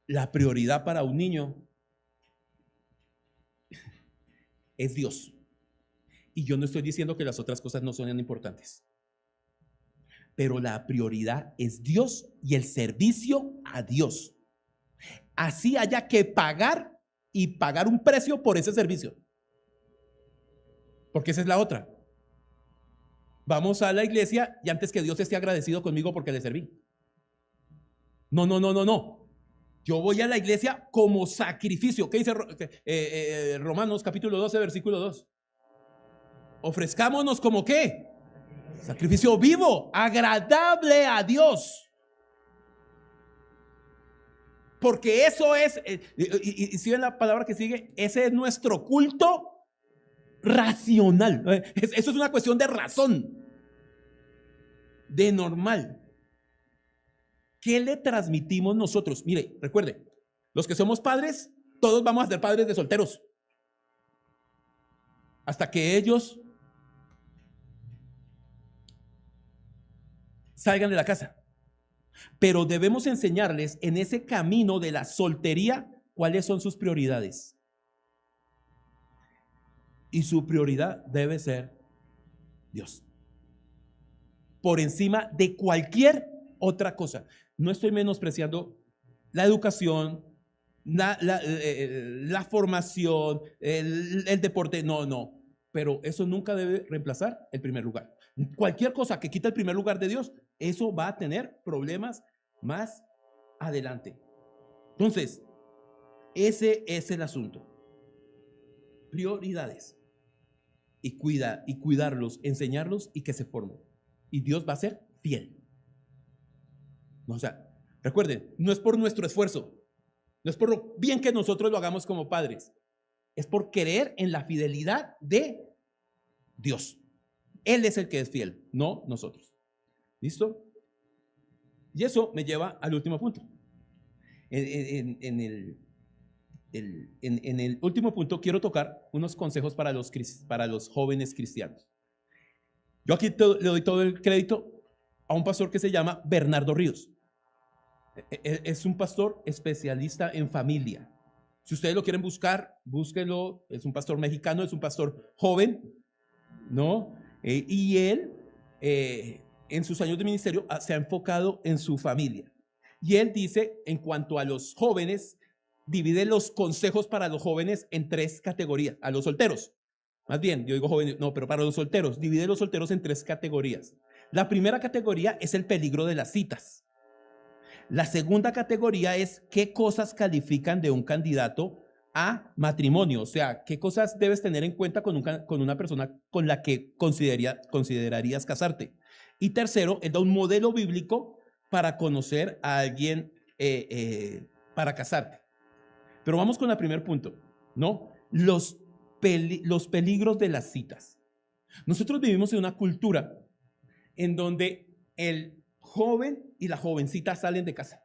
La prioridad para un niño es Dios. Y yo no estoy diciendo que las otras cosas no son importantes. Pero la prioridad es Dios y el servicio a Dios. Así haya que pagar y pagar un precio por ese servicio. Porque esa es la otra. vamos a la iglesia y antes que Dios esté agradecido conmigo porque le serví. No, no, no, no, no. Yo voy a la iglesia como sacrificio. ¿Qué dice Romanos capítulo 12, versículo 2? Ofrezcámonos como ¿qué? Sacrificio vivo, agradable a Dios. Porque eso es, y si ven la palabra que sigue, ese es nuestro culto racional. Eso es una cuestión de razón, de normal. ¿Qué le transmitimos nosotros? Mire, recuerde, los que somos padres, todos vamos a ser padres de solteros. Hasta que ellos salgan de la casa. Pero debemos enseñarles en ese camino de la soltería cuáles son sus prioridades. Y su prioridad debe ser Dios. Por encima de cualquier otra cosa. No estoy menospreciando la educación, la formación, el deporte, no. Pero eso nunca debe reemplazar el primer lugar. Cualquier cosa que quita el primer lugar de Dios, eso va a tener problemas más adelante. Entonces, ese es el asunto. Prioridades. Y cuidarlos, enseñarlos y que se formen. Y Dios va a ser fiel. O sea, recuerden, no es por nuestro esfuerzo, no es por lo bien que nosotros lo hagamos como padres, es por creer en la fidelidad de Dios. Él es el que es fiel, no nosotros. ¿Listo? Y eso me lleva al último punto. En el último punto quiero tocar unos consejos para los jóvenes cristianos. Yo aquí le doy todo el crédito a un pastor que se llama Bernardo Ríos. Es un pastor especialista en familia. Si ustedes lo quieren buscar, búsquenlo. Es un pastor mexicano, es un pastor joven, ¿no? Y él, en sus años de ministerio, se ha enfocado en su familia. Y él dice, en cuanto a los jóvenes, divide los consejos para los jóvenes en 3 categorías. A los solteros, más bien, yo digo jóvenes, no, pero para los solteros, divide los solteros en 3 categorías. La primera categoría es el peligro de las citas. La segunda categoría es qué cosas califican de un candidato a matrimonio, o sea, qué cosas debes tener en cuenta con una persona con la que considerarías casarte. Y tercero, él da un modelo bíblico para conocer a alguien para casarte. Pero vamos con el primer punto, ¿no? Los peligros de las citas. Nosotros vivimos en una cultura en donde el joven y la jovencita salen de casa.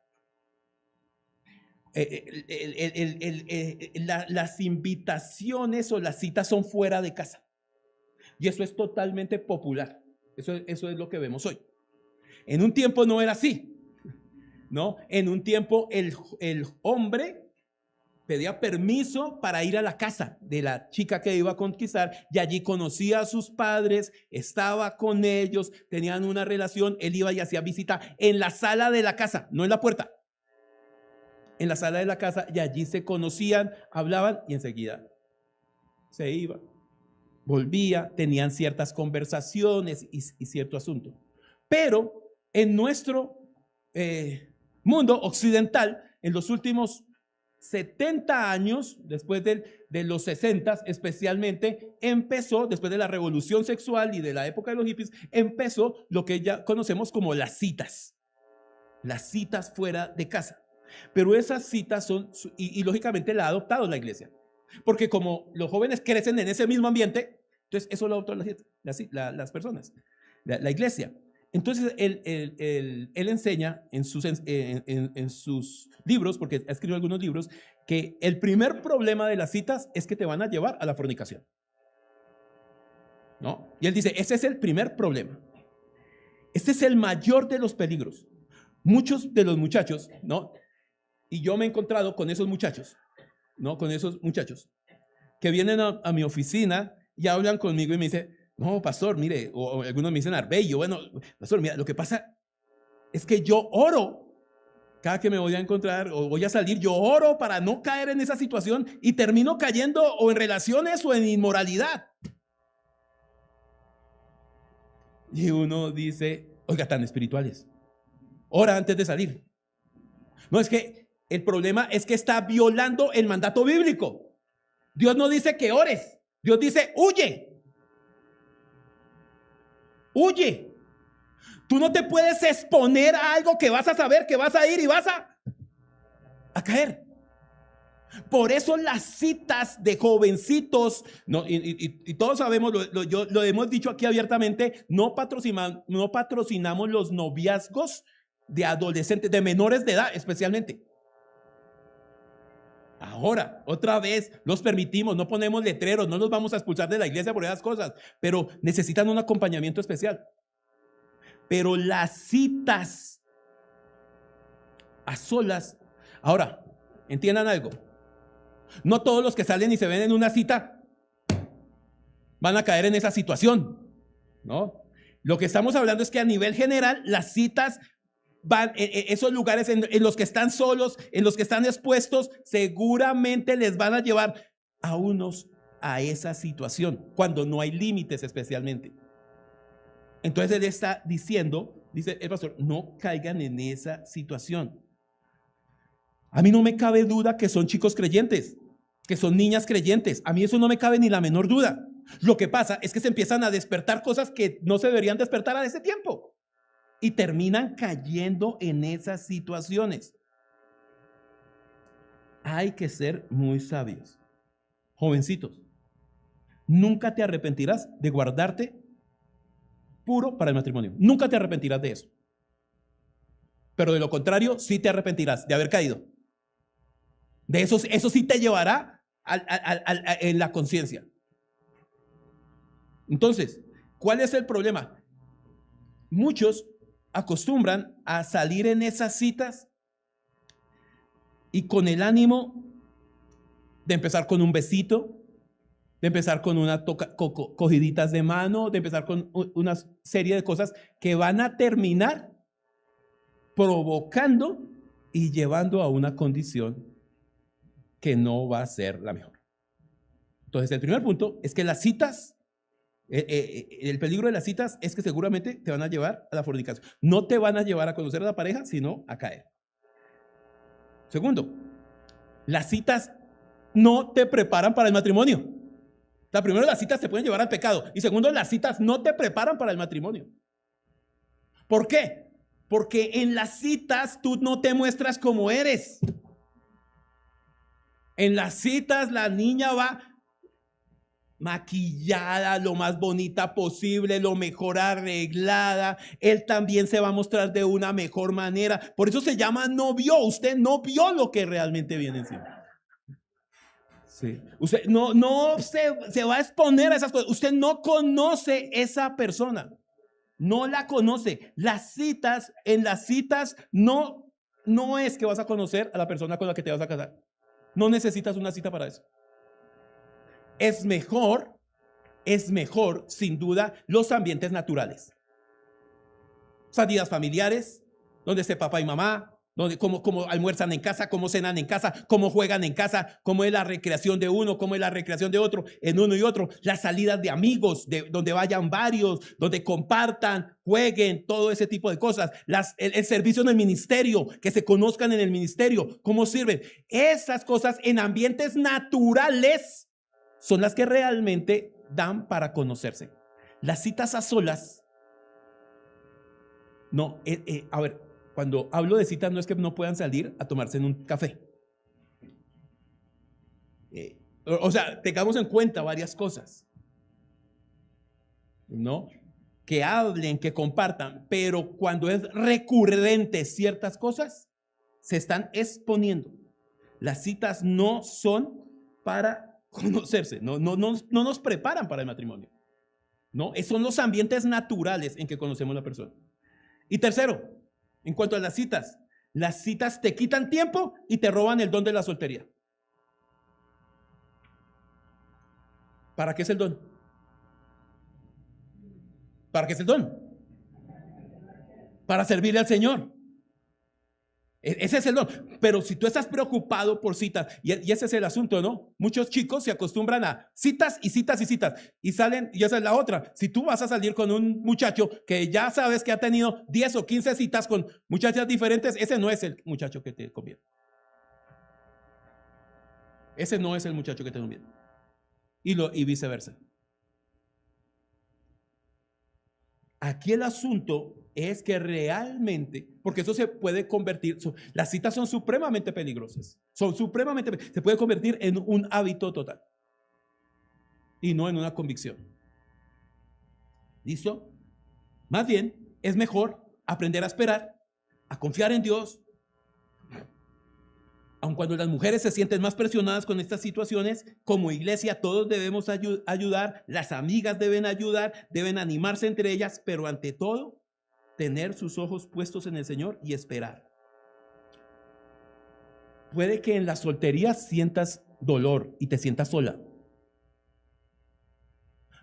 Las invitaciones o las citas son fuera de casa. Y eso es totalmente popular. Eso es lo que vemos hoy. En un tiempo no era así, ¿no? En un tiempo el hombre pedía permiso para ir a la casa de la chica que iba a conquistar y allí conocía a sus padres, estaba con ellos, tenían una relación, él iba y hacía visita en la sala de la casa, no en la puerta, en la sala de la casa, y allí se conocían, hablaban y enseguida se iba, volvía, tenían ciertas conversaciones y cierto asunto. Pero en nuestro mundo occidental, en los últimos 70 años, después de los 60 especialmente, empezó, después de la revolución sexual y de la época de los hippies, empezó lo que ya conocemos como las citas fuera de casa. Pero esas citas son, y lógicamente la ha adoptado la iglesia, porque como los jóvenes crecen en ese mismo ambiente, entonces eso lo adoptó las personas, la iglesia. Entonces él enseña en sus libros, porque ha escrito algunos libros, que el primer problema de las citas es que te van a llevar a la fornicación, ¿no? Y él dice, ese es el primer problema. Este es el mayor de los peligros. Muchos de los muchachos, ¿no? Y yo me he encontrado con esos muchachos, ¿no? Con esos muchachos que vienen a mi oficina y hablan conmigo y me dicen, no, pastor, mire, o algunos me dicen Arbey, bueno, pastor, mira, lo que pasa es que yo oro cada que me voy a encontrar o voy a salir, yo oro para no caer en esa situación y termino cayendo o en relaciones o en inmoralidad. Y uno dice, oiga, tan espirituales. Ora antes de salir. No, es que el problema es que está violando el mandato bíblico. Dios no dice que ores. Dios dice, huye. Huye. Tú no te puedes exponer a algo que vas a saber que vas a ir y vas a caer. Por eso las citas de jovencitos, no, y todos sabemos, lo hemos dicho aquí abiertamente, no patrocinamos los noviazgos de adolescentes, de menores de edad especialmente. Ahora, otra vez, los permitimos, no ponemos letreros, no los vamos a expulsar de la iglesia por esas cosas, pero necesitan un acompañamiento especial. Pero las citas a solas, ahora, entiendan algo, no todos los que salen y se ven en una cita van a caer en esa situación, ¿no? Lo que estamos hablando es que a nivel general, las citas van, esos lugares en los que están solos, en los que están expuestos, seguramente les van a llevar a unos a esa situación, cuando no hay límites especialmente. Entonces él está diciendo, dice el pastor, no caigan en esa situación. A mí no me cabe duda que son chicos creyentes, que son niñas creyentes. A mí eso no me cabe ni la menor duda. Lo que pasa es que se empiezan a despertar cosas que no se deberían despertar a ese tiempo y terminan cayendo en esas situaciones. Hay que ser muy sabios. Jovencitos, nunca te arrepentirás de guardarte puro para el matrimonio. Nunca te arrepentirás de eso. Pero de lo contrario, sí te arrepentirás de haber caído. De eso sí te llevará en la conciencia. Entonces, ¿cuál es el problema? Muchos acostumbran a salir en esas citas y con el ánimo de empezar con un besito, de empezar con unas cogiditas de mano, de empezar con una serie de cosas que van a terminar provocando y llevando a una condición que no va a ser la mejor. Entonces, el primer punto es que las citas, el peligro de las citas es que seguramente te van a llevar a la fornicación. No te van a llevar a conocer a la pareja, sino a caer. Segundo, las citas no te preparan para el matrimonio. Primero, las citas te pueden llevar al pecado. Y segundo, las citas no te preparan para el matrimonio. ¿Por qué? Porque en las citas tú no te muestras como eres. En las citas la niña va maquillada, lo más bonita posible, lo mejor arreglada. Él también se va a mostrar de una mejor manera. Por eso se llama no vio. Usted no vio lo que realmente viene encima. Sí. Usted no se va a exponer a esas cosas. Usted no conoce esa persona. No la conoce. En las citas no es que vas a conocer a la persona con la que te vas a casar. No necesitas una cita para eso. Es mejor, sin duda, los ambientes naturales. Salidas familiares, donde esté papá y mamá, donde cómo almuerzan en casa, cómo cenan en casa, cómo juegan en casa, cómo es la recreación de uno, cómo es la recreación de otro, en uno y otro. Las salidas de amigos, donde vayan varios, donde compartan, jueguen, todo ese tipo de cosas. El servicio en el ministerio, que se conozcan en el ministerio, cómo sirven. Esas cosas en ambientes naturales son las que realmente dan para conocerse. Las citas a solas, no, a ver, cuando hablo de citas no es que no puedan salir a tomarse en un café. O sea, tengamos en cuenta varias cosas, ¿no? Que hablen, que compartan, pero cuando es recurrente ciertas cosas, se están exponiendo. Las citas no son para conocerse, no nos preparan para el matrimonio, ¿no? Son los ambientes naturales en que conocemos a la persona. Y tercero, en cuanto a las citas te quitan tiempo y te roban el don de la soltería. ¿Para qué es el don? ¿Para qué es el don? Para servirle al Señor. Ese es el don. Pero si tú estás preocupado por citas, y ese es el asunto, ¿no? Muchos chicos se acostumbran a citas y citas y citas y salen, y esa es la otra. Si tú vas a salir con un muchacho que ya sabes que ha tenido 10 o 15 citas con muchachas diferentes, ese no es el muchacho que te conviene. Ese no es el muchacho que te conviene. Y viceversa. Aquí el asunto es que realmente, porque eso se puede convertir, las citas son supremamente peligrosas, se puede convertir en un hábito total y no en una convicción. ¿Listo? Más bien, es mejor aprender a esperar, a confiar en Dios. Aun cuando las mujeres se sienten más presionadas con estas situaciones, como iglesia todos debemos ayudar, las amigas deben ayudar, deben animarse entre ellas, pero ante todo, tener sus ojos puestos en el Señor y esperar. Puede que en la soltería sientas dolor y te sientas sola,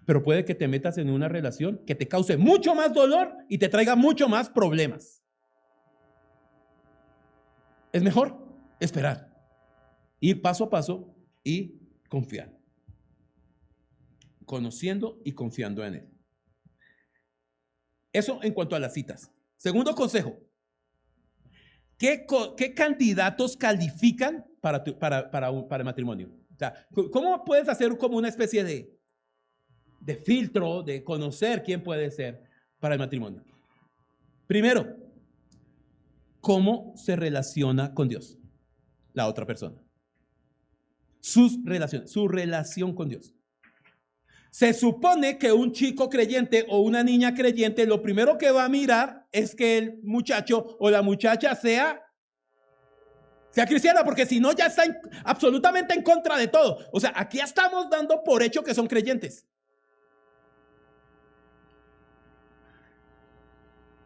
pero puede que te metas en una relación que te cause mucho más dolor y te traiga mucho más problemas. Es mejor esperar, ir paso a paso y confiar, conociendo y confiando en Él. Eso en cuanto a las citas. Segundo consejo, ¿qué candidatos califican para el matrimonio? O sea, ¿cómo puedes hacer como una especie de filtro, de conocer quién puede ser para el matrimonio? Primero, ¿cómo se relaciona con Dios la otra persona? Su relación con Dios. Se supone que un chico creyente o una niña creyente lo primero que va a mirar es que el muchacho o la muchacha sea cristiana, porque si no ya está absolutamente en contra de todo. O sea, aquí estamos dando por hecho que son creyentes.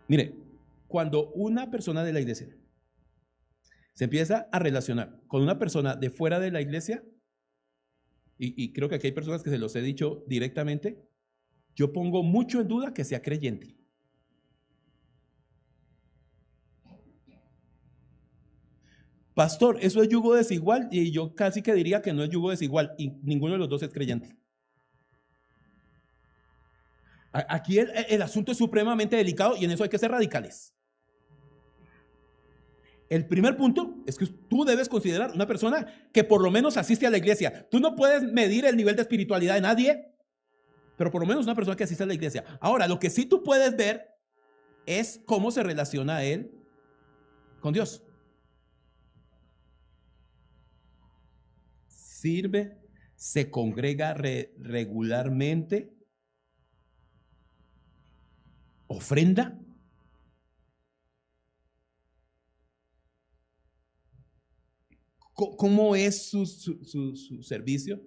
Mire, cuando una persona de la iglesia se empieza a relacionar con una persona de fuera de la iglesia, y creo que aquí hay personas que se los he dicho directamente, yo pongo mucho en duda que sea creyente. Pastor, eso es yugo desigual, y yo casi que diría que no es yugo desigual, y ninguno de los dos es creyente. Aquí el asunto es supremamente delicado y en eso hay que ser radicales. El primer punto es que tú debes considerar una persona que por lo menos asiste a la iglesia. Tú no puedes medir el nivel de espiritualidad de nadie, pero por lo menos una persona que asiste a la iglesia. Ahora, lo que sí tú puedes ver es cómo se relaciona él con Dios. Sirve, se congrega regularmente, ofrenda. ¿Cómo es su servicio?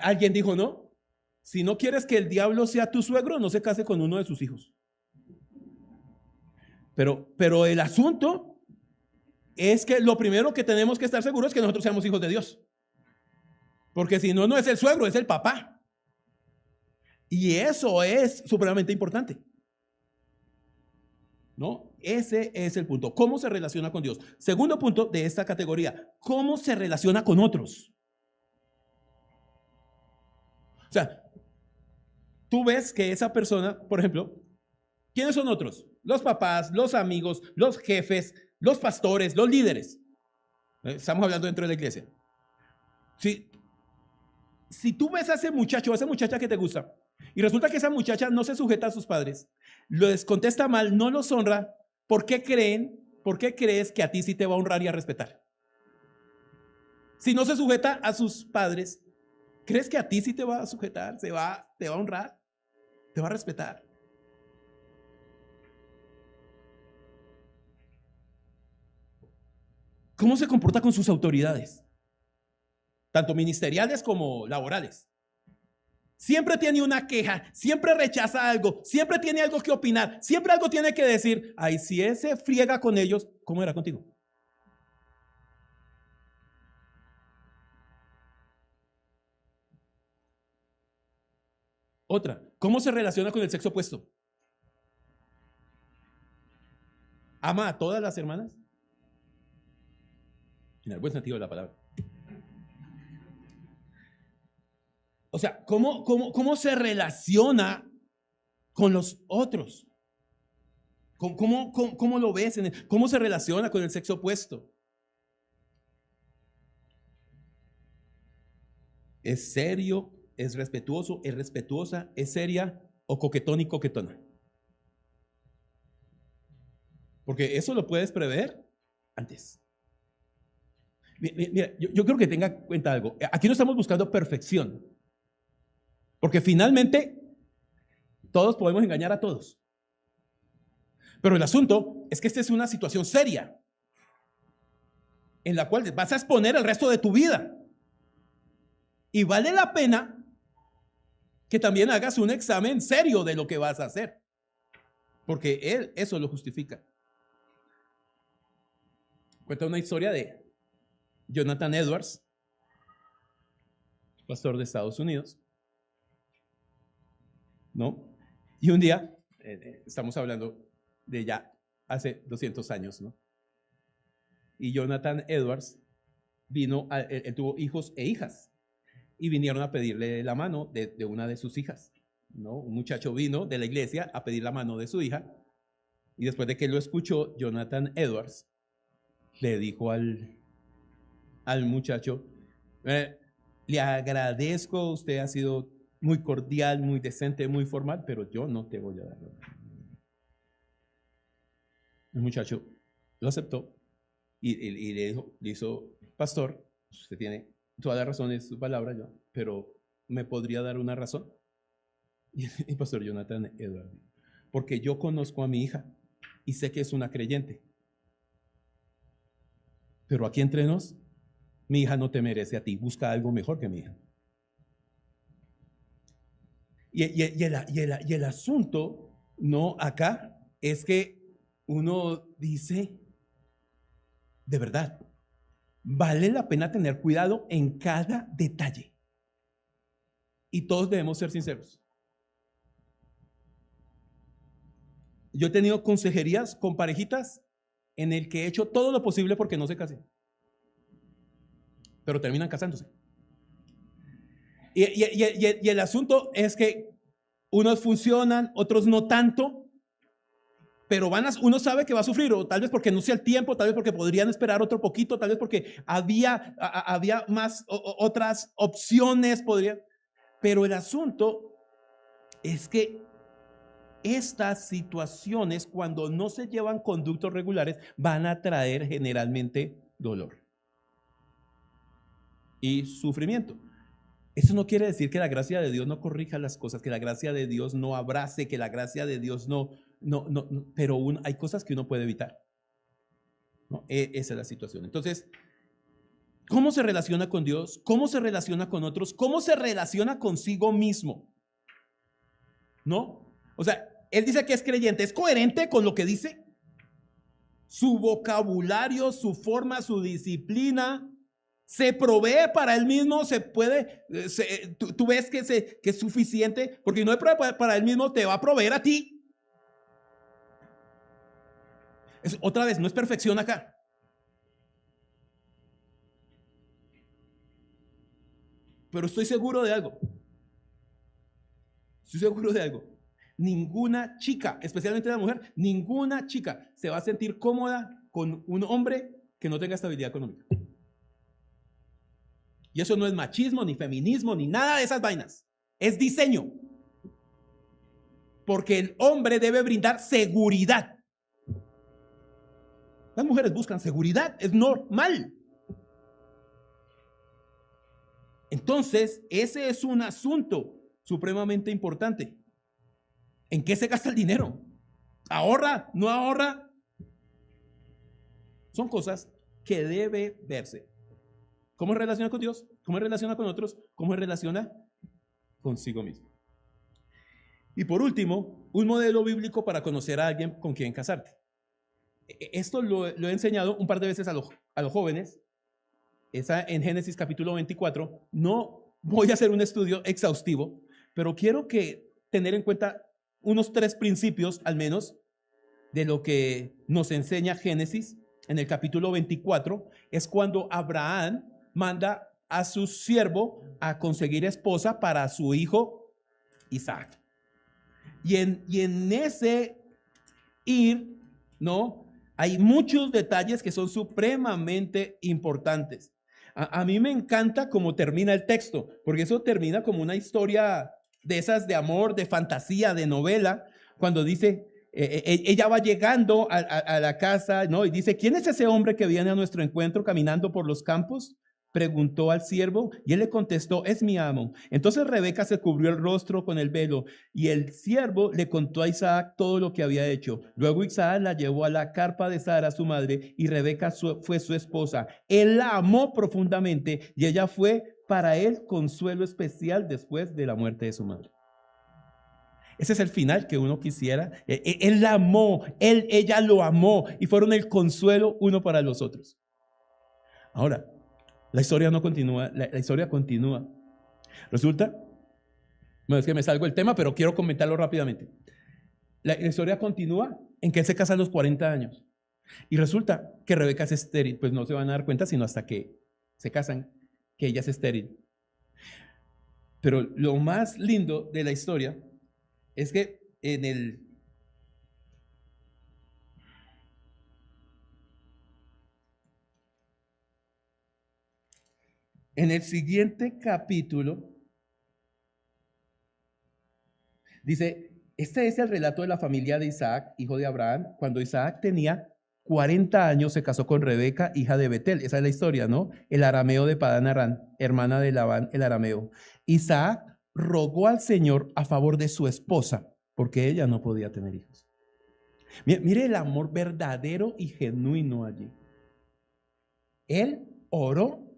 Alguien dijo, no, si no quieres que el diablo sea tu suegro, no se case con uno de sus hijos. Pero el asunto es que lo primero que tenemos que estar seguros es que nosotros seamos hijos de Dios. Porque si no, no es el suegro, es el papá. Y eso es supremamente importante. ¿No? Ese es el punto. ¿Cómo se relaciona con Dios? Segundo punto de esta categoría, ¿cómo se relaciona con otros? O sea, tú ves que esa persona, por ejemplo, ¿quiénes son otros? Los papás, los amigos, los jefes, los pastores, los líderes. Estamos hablando dentro de la iglesia. Si tú ves a ese muchacho o a esa muchacha que te gusta y resulta que esa muchacha no se sujeta a sus padres, les contesta mal, no los honra, ¿por qué crees que a ti sí te va a honrar y a respetar? Si no se sujeta a sus padres, ¿crees que a ti sí te va a sujetar, te va a honrar, te va a respetar? ¿Cómo se comporta con sus autoridades? Tanto ministeriales como laborales. Siempre tiene una queja, siempre rechaza algo, siempre tiene algo que opinar, siempre algo tiene que decir. Ay, si ese friega con ellos, ¿cómo era contigo? Otra, ¿cómo se relaciona con el sexo opuesto? ¿Ama a todas las hermanas? En el buen sentido de la palabra. O sea, ¿cómo se relaciona con los otros? ¿Cómo lo ves? ¿Cómo se relaciona con el sexo opuesto? ¿Es serio? ¿Es respetuoso? ¿Es respetuosa? ¿Es seria? ¿O coquetón y coquetona? Porque eso lo puedes prever antes. Mira, yo creo que tenga en cuenta algo. Aquí no estamos buscando perfección. Porque finalmente todos podemos engañar a todos. Pero el asunto es que esta es una situación seria en la cual vas a exponer el resto de tu vida. Y vale la pena que también hagas un examen serio de lo que vas a hacer. Porque eso lo justifica. Cuenta una historia de Jonathan Edwards, pastor de Estados Unidos, ¿no? Y un día, estamos hablando de ya hace 200 años, ¿no? Y Jonathan Edwards él tuvo hijos e hijas, y vinieron a pedirle la mano de una de sus hijas, ¿no? Un muchacho vino de la iglesia a pedir la mano de su hija, y después de que lo escuchó, Jonathan Edwards le dijo al muchacho, le agradezco, usted ha sido muy cordial, muy decente, muy formal, pero yo no te voy a dar. El muchacho lo aceptó y le hizo, pastor, usted tiene toda la razón en su palabra, pero ¿me podría dar una razón? Y el pastor Jonathan Edwards, porque yo conozco a mi hija y sé que es una creyente. Pero aquí entre nos, mi hija no te merece a ti, busca algo mejor que mi hija. Y el asunto, no, acá, es que uno dice, de verdad, vale la pena tener cuidado en cada detalle. Y todos debemos ser sinceros. Yo he tenido consejerías con parejitas en el que he hecho todo lo posible porque no se casen, pero terminan casándose. Y el asunto es que unos funcionan, otros no tanto, pero uno sabe que va a sufrir, o tal vez porque no sea el tiempo, tal vez porque podrían esperar otro poquito, tal vez porque había más otras opciones, pero el asunto es que estas situaciones, cuando no se llevan conductos regulares, van a traer generalmente dolor y sufrimiento. Eso no quiere decir que la gracia de Dios no corrija las cosas, que la gracia de Dios no abrace, que la gracia de Dios no, pero hay cosas que uno puede evitar, ¿no? Esa es la situación. Entonces, ¿cómo se relaciona con Dios? ¿Cómo se relaciona con otros? ¿Cómo se relaciona consigo mismo? ¿No? O sea, él dice que es creyente, ¿es coherente con lo que dice? Su vocabulario, su forma, su disciplina, se provee para él mismo, se puede, tú ves que es suficiente, porque no hay provee para él mismo, te va a proveer a ti. Otra vez, no es perfección acá. Pero estoy seguro de algo. Ninguna chica, especialmente la mujer, ninguna chica se va a sentir cómoda con un hombre que no tenga estabilidad económica. Y eso no es machismo, ni feminismo, ni nada de esas vainas. Es diseño. Porque el hombre debe brindar seguridad. Las mujeres buscan seguridad, es normal. Entonces, ese es un asunto supremamente importante. ¿En qué se gasta el dinero? ¿Ahorra? ¿No ahorra? Son cosas que debe verse. ¿Cómo se relaciona con Dios? ¿Cómo se relaciona con otros? ¿Cómo se relaciona consigo mismo? Y por último, un modelo bíblico para conocer a alguien con quien casarte. Esto lo he enseñado un par de veces a los jóvenes. Está en Génesis capítulo 24. No voy a hacer un estudio exhaustivo, pero quiero tener en cuenta unos 3 principios al menos de lo que nos enseña Génesis, en el capítulo 24, es cuando Abraham manda a su siervo a conseguir esposa para su hijo Isaac. Y en ese ir, ¿no? Hay muchos detalles que son supremamente importantes. A mí me encanta cómo termina el texto, porque eso termina como una historia de esas de amor, de fantasía, de novela, cuando dice, ella va llegando a la casa, ¿no? Y dice, ¿quién es ese hombre que viene a nuestro encuentro caminando por los campos? Preguntó al siervo y él le contestó, es mi amo. Entonces Rebeca se cubrió el rostro con el velo y el siervo le contó a Isaac todo lo que había hecho. Luego Isaac la llevó a la carpa de Sara, su madre, y Rebeca fue su esposa. Él la amó profundamente y ella fue para él consuelo especial después de la muerte de su madre. Ese es el final que uno quisiera. Él la amó, ella lo amó y fueron el consuelo uno para los otros. Ahora, la historia no continúa, la historia continúa. Resulta, no es que me salgo del tema, pero quiero comentarlo rápidamente. La historia continúa en que él se casa a los 40 años. Y resulta que Rebeca es estéril, pues no se van a dar cuenta sino hasta que se casan, que ella es estéril. Pero lo más lindo de la historia es que en el siguiente capítulo dice, este es el relato de la familia de Isaac, hijo de Abraham. Cuando Isaac tenía 40 años se casó con Rebeca, hija de Betel. Esa es la historia, ¿no? El arameo de Padán Aram, hermana de Labán, el arameo. Isaac rogó al Señor a favor de su esposa, porque ella no podía tener hijos. Mire el amor verdadero y genuino allí. Él oró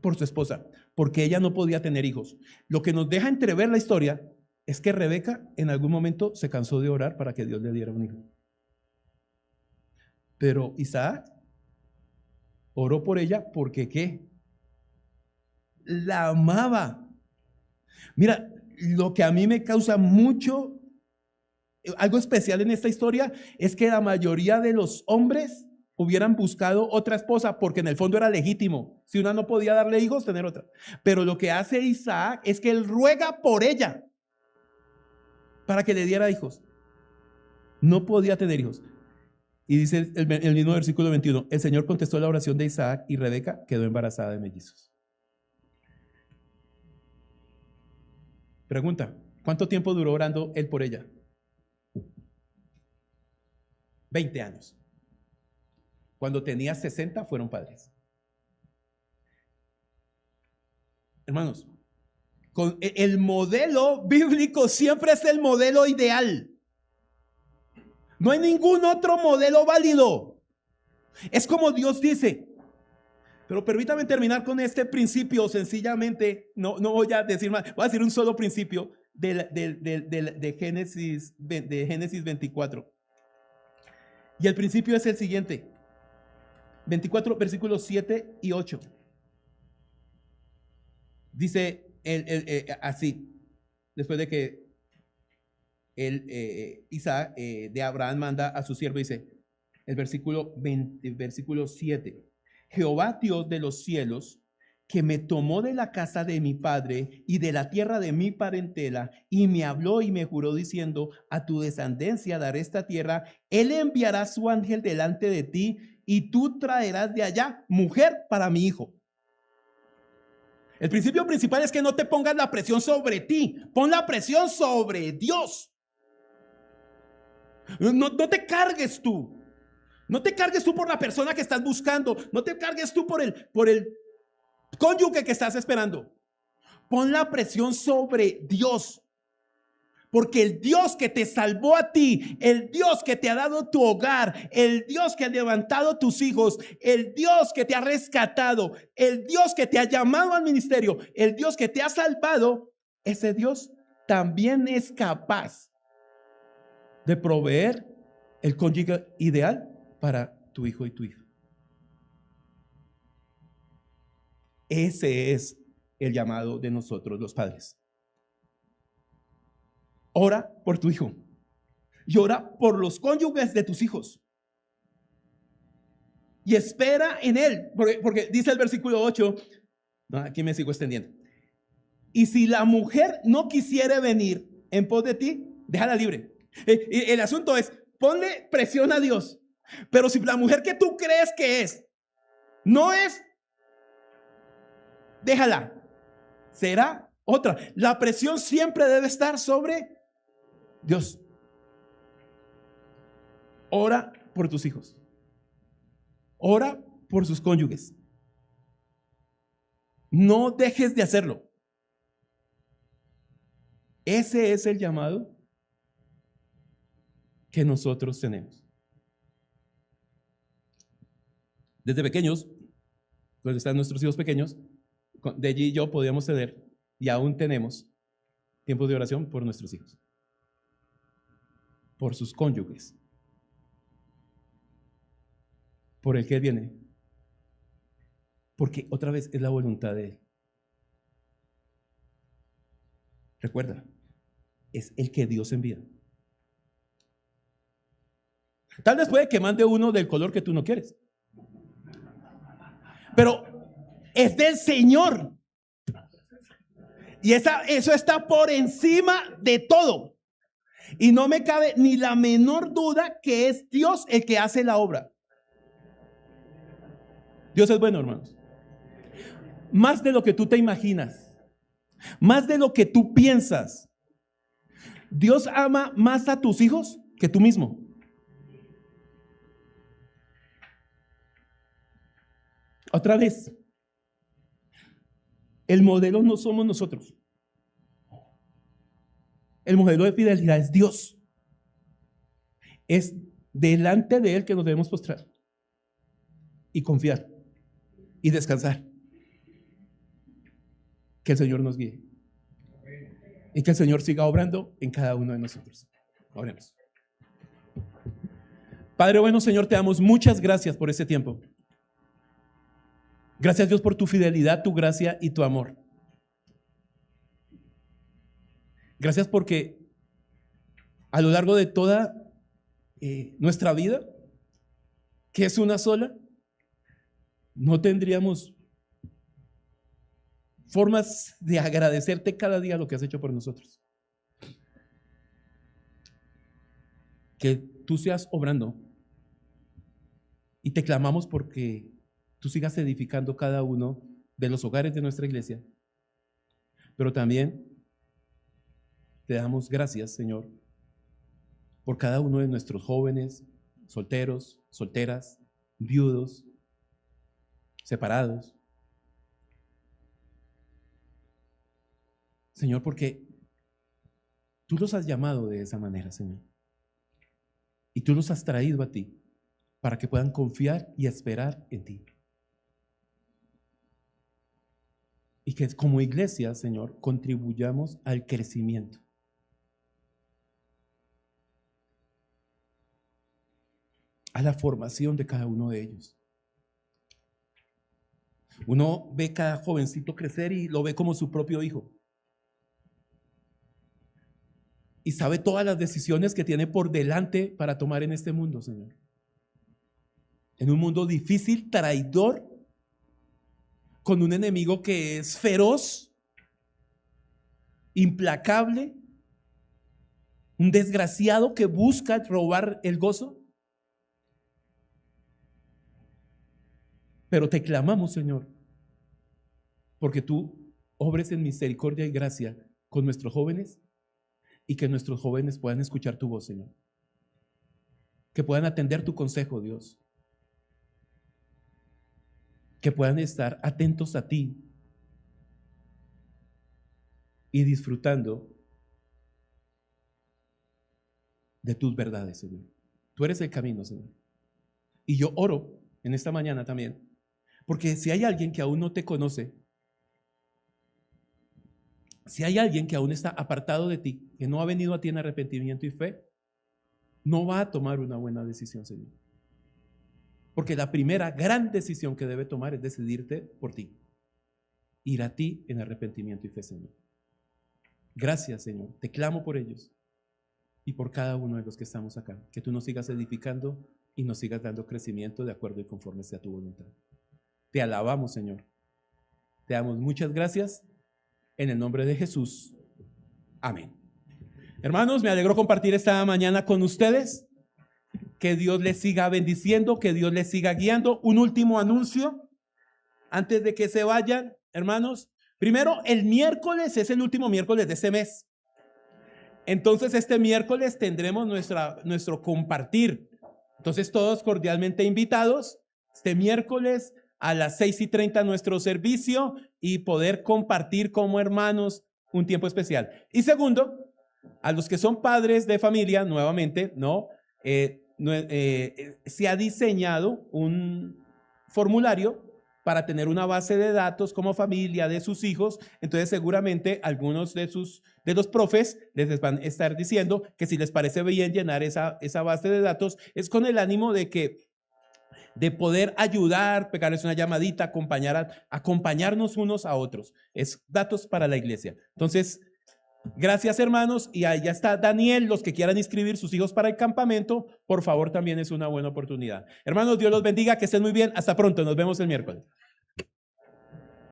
por su esposa, porque ella no podía tener hijos. Lo que nos deja entrever la historia es que Rebeca en algún momento se cansó de orar para que Dios le diera un hijo. Pero Isaac oró por ella porque ¿qué? La amaba. Mira, lo que a mí me causa mucho, algo especial en esta historia es que la mayoría de los hombres hubieran buscado otra esposa porque en el fondo era legítimo. Si una no podía darle hijos, tener otra. Pero lo que hace Isaac es que él ruega por ella para que le diera hijos. No podía tener hijos. Y dice el mismo versículo 21, el Señor contestó la oración de Isaac y Rebeca quedó embarazada de mellizos. Pregunta, ¿cuánto tiempo duró orando él por ella? 20 años. Cuando tenía 60 fueron padres. Hermanos, el modelo bíblico siempre es el modelo ideal. No hay ningún otro modelo válido. Es como Dios dice. Pero permítame terminar con este principio sencillamente. No voy a decir más. Voy a decir un solo principio de Génesis 24. Y el principio es el siguiente. 24 versículos 7 y 8. Dice así. Después de que Isaac de Abraham manda a su siervo, dice el versículo 7. Jehová Dios de los cielos, que me tomó de la casa de mi padre y de la tierra de mi parentela, y me habló y me juró diciendo, a tu descendencia daré esta tierra, él enviará su ángel delante de ti, y tú traerás de allá mujer para mi hijo. El principio principal es que no te pongas la presión sobre ti, pon la presión sobre Dios. No te cargues tú. No te cargues tú por la persona que estás buscando. No te cargues tú por el cónyuge que estás esperando. Pon la presión sobre Dios. Porque el Dios que te salvó a ti, el Dios que te ha dado tu hogar, el Dios que ha levantado tus hijos, el Dios que te ha rescatado, el Dios que te ha llamado al ministerio, el Dios que te ha salvado, ese Dios también es capaz de proveer el cónyuge ideal para tu hijo y tu hija. Ese es el llamado de nosotros los padres. Ora por tu hijo. y ora por los cónyuges de tus hijos. Y espera en Él, porque dice el versículo 8, no, aquí me sigo extendiendo. Y si la mujer no quisiere venir en pos de ti, déjala libre. El asunto es, ponle presión a Dios. Pero si la mujer que tú crees que es, no es, déjala. Será otra. La presión siempre debe estar sobre Dios. Ora por tus hijos. Ora por sus cónyuges. No dejes de hacerlo. Ese es el llamado que nosotros tenemos. Desde pequeños, cuando están nuestros hijos pequeños, de allí y yo podíamos tener, y aún tenemos, tiempos de oración por nuestros hijos, por sus cónyuges, por el que Él viene, porque otra vez es la voluntad de Él. Recuerda, es el que Dios envía. Tal vez puede que mande uno del color que tú no quieres, pero es del Señor. Y eso está por encima de todo. Y no me cabe ni la menor duda que es Dios el que hace la obra. Dios es bueno, hermanos. Más de lo que tú te imaginas, más de lo que tú piensas. Dios ama más a tus hijos que tú mismo. Otra vez, el modelo no somos nosotros. El modelo de fidelidad es Dios. Es delante de Él que nos debemos postrar y confiar y descansar. Que el Señor nos guíe y que el Señor siga obrando en cada uno de nosotros. Oremos. Padre bueno, Señor, te damos muchas gracias por este tiempo. Gracias, Dios, por tu fidelidad, tu gracia y tu amor. Gracias porque a lo largo de toda nuestra vida, que es una sola, no tendríamos formas de agradecerte cada día lo que has hecho por nosotros. Que tú seas obrando y te clamamos porque tú sigas edificando cada uno de los hogares de nuestra iglesia, pero también te damos gracias, Señor, por cada uno de nuestros jóvenes, solteros, solteras, viudos, separados. Señor, porque tú los has llamado de esa manera, Señor. Y tú los has traído a ti para que puedan confiar y esperar en ti. Y que como iglesia, Señor, contribuyamos al crecimiento. A la formación de cada uno de ellos. Uno ve cada jovencito crecer y lo ve como su propio hijo. Y sabe todas las decisiones que tiene por delante para tomar en este mundo, Señor. En un mundo difícil, traidor, con un enemigo que es feroz, implacable, un desgraciado que busca robar el gozo. Pero te clamamos, Señor, porque tú obres en misericordia y gracia con nuestros jóvenes y que nuestros jóvenes puedan escuchar tu voz, Señor. Que puedan atender tu consejo, Dios. Que puedan estar atentos a ti y disfrutando de tus verdades, Señor. Tú eres el camino, Señor. Y yo oro en esta mañana también, porque si hay alguien que aún no te conoce, si hay alguien que aún está apartado de ti, que no ha venido a ti en arrepentimiento y fe, no va a tomar una buena decisión, Señor. Porque la primera gran decisión que debe tomar es decidirte por ti. Ir a ti en arrepentimiento y fe, Señor. Gracias, Señor. Te clamo por ellos. y por cada uno de los que estamos acá. Que tú nos sigas edificando y nos sigas dando crecimiento de acuerdo y conforme sea tu voluntad. Te alabamos, Señor. Te damos muchas gracias en el nombre de Jesús. Amén. Hermanos, me alegro compartir esta mañana con ustedes. Que Dios les siga bendiciendo, que Dios les siga guiando. Un último anuncio antes de que se vayan, hermanos. Primero, el miércoles es el último miércoles de este mes. Entonces, este miércoles tendremos nuestro compartir. Entonces, todos cordialmente invitados. Este miércoles a las 6:30 nuestro servicio y poder compartir como hermanos un tiempo especial. Y segundo, a los que son padres de familia, nuevamente, se ha diseñado un formulario para tener una base de datos como familia de sus hijos. Entonces seguramente algunos de los profes les van a estar diciendo que si les parece bien llenar esa base de datos, es con el ánimo de poder ayudar, pegarles una llamadita, acompañarnos unos a otros. Es datos para la iglesia. Entonces, gracias, hermanos. Y ahí ya está Daniel. Los que quieran inscribir sus hijos para el campamento, por favor, también es una buena oportunidad. Hermanos, Dios los bendiga, que estén muy bien. Hasta pronto. Nos vemos el miércoles.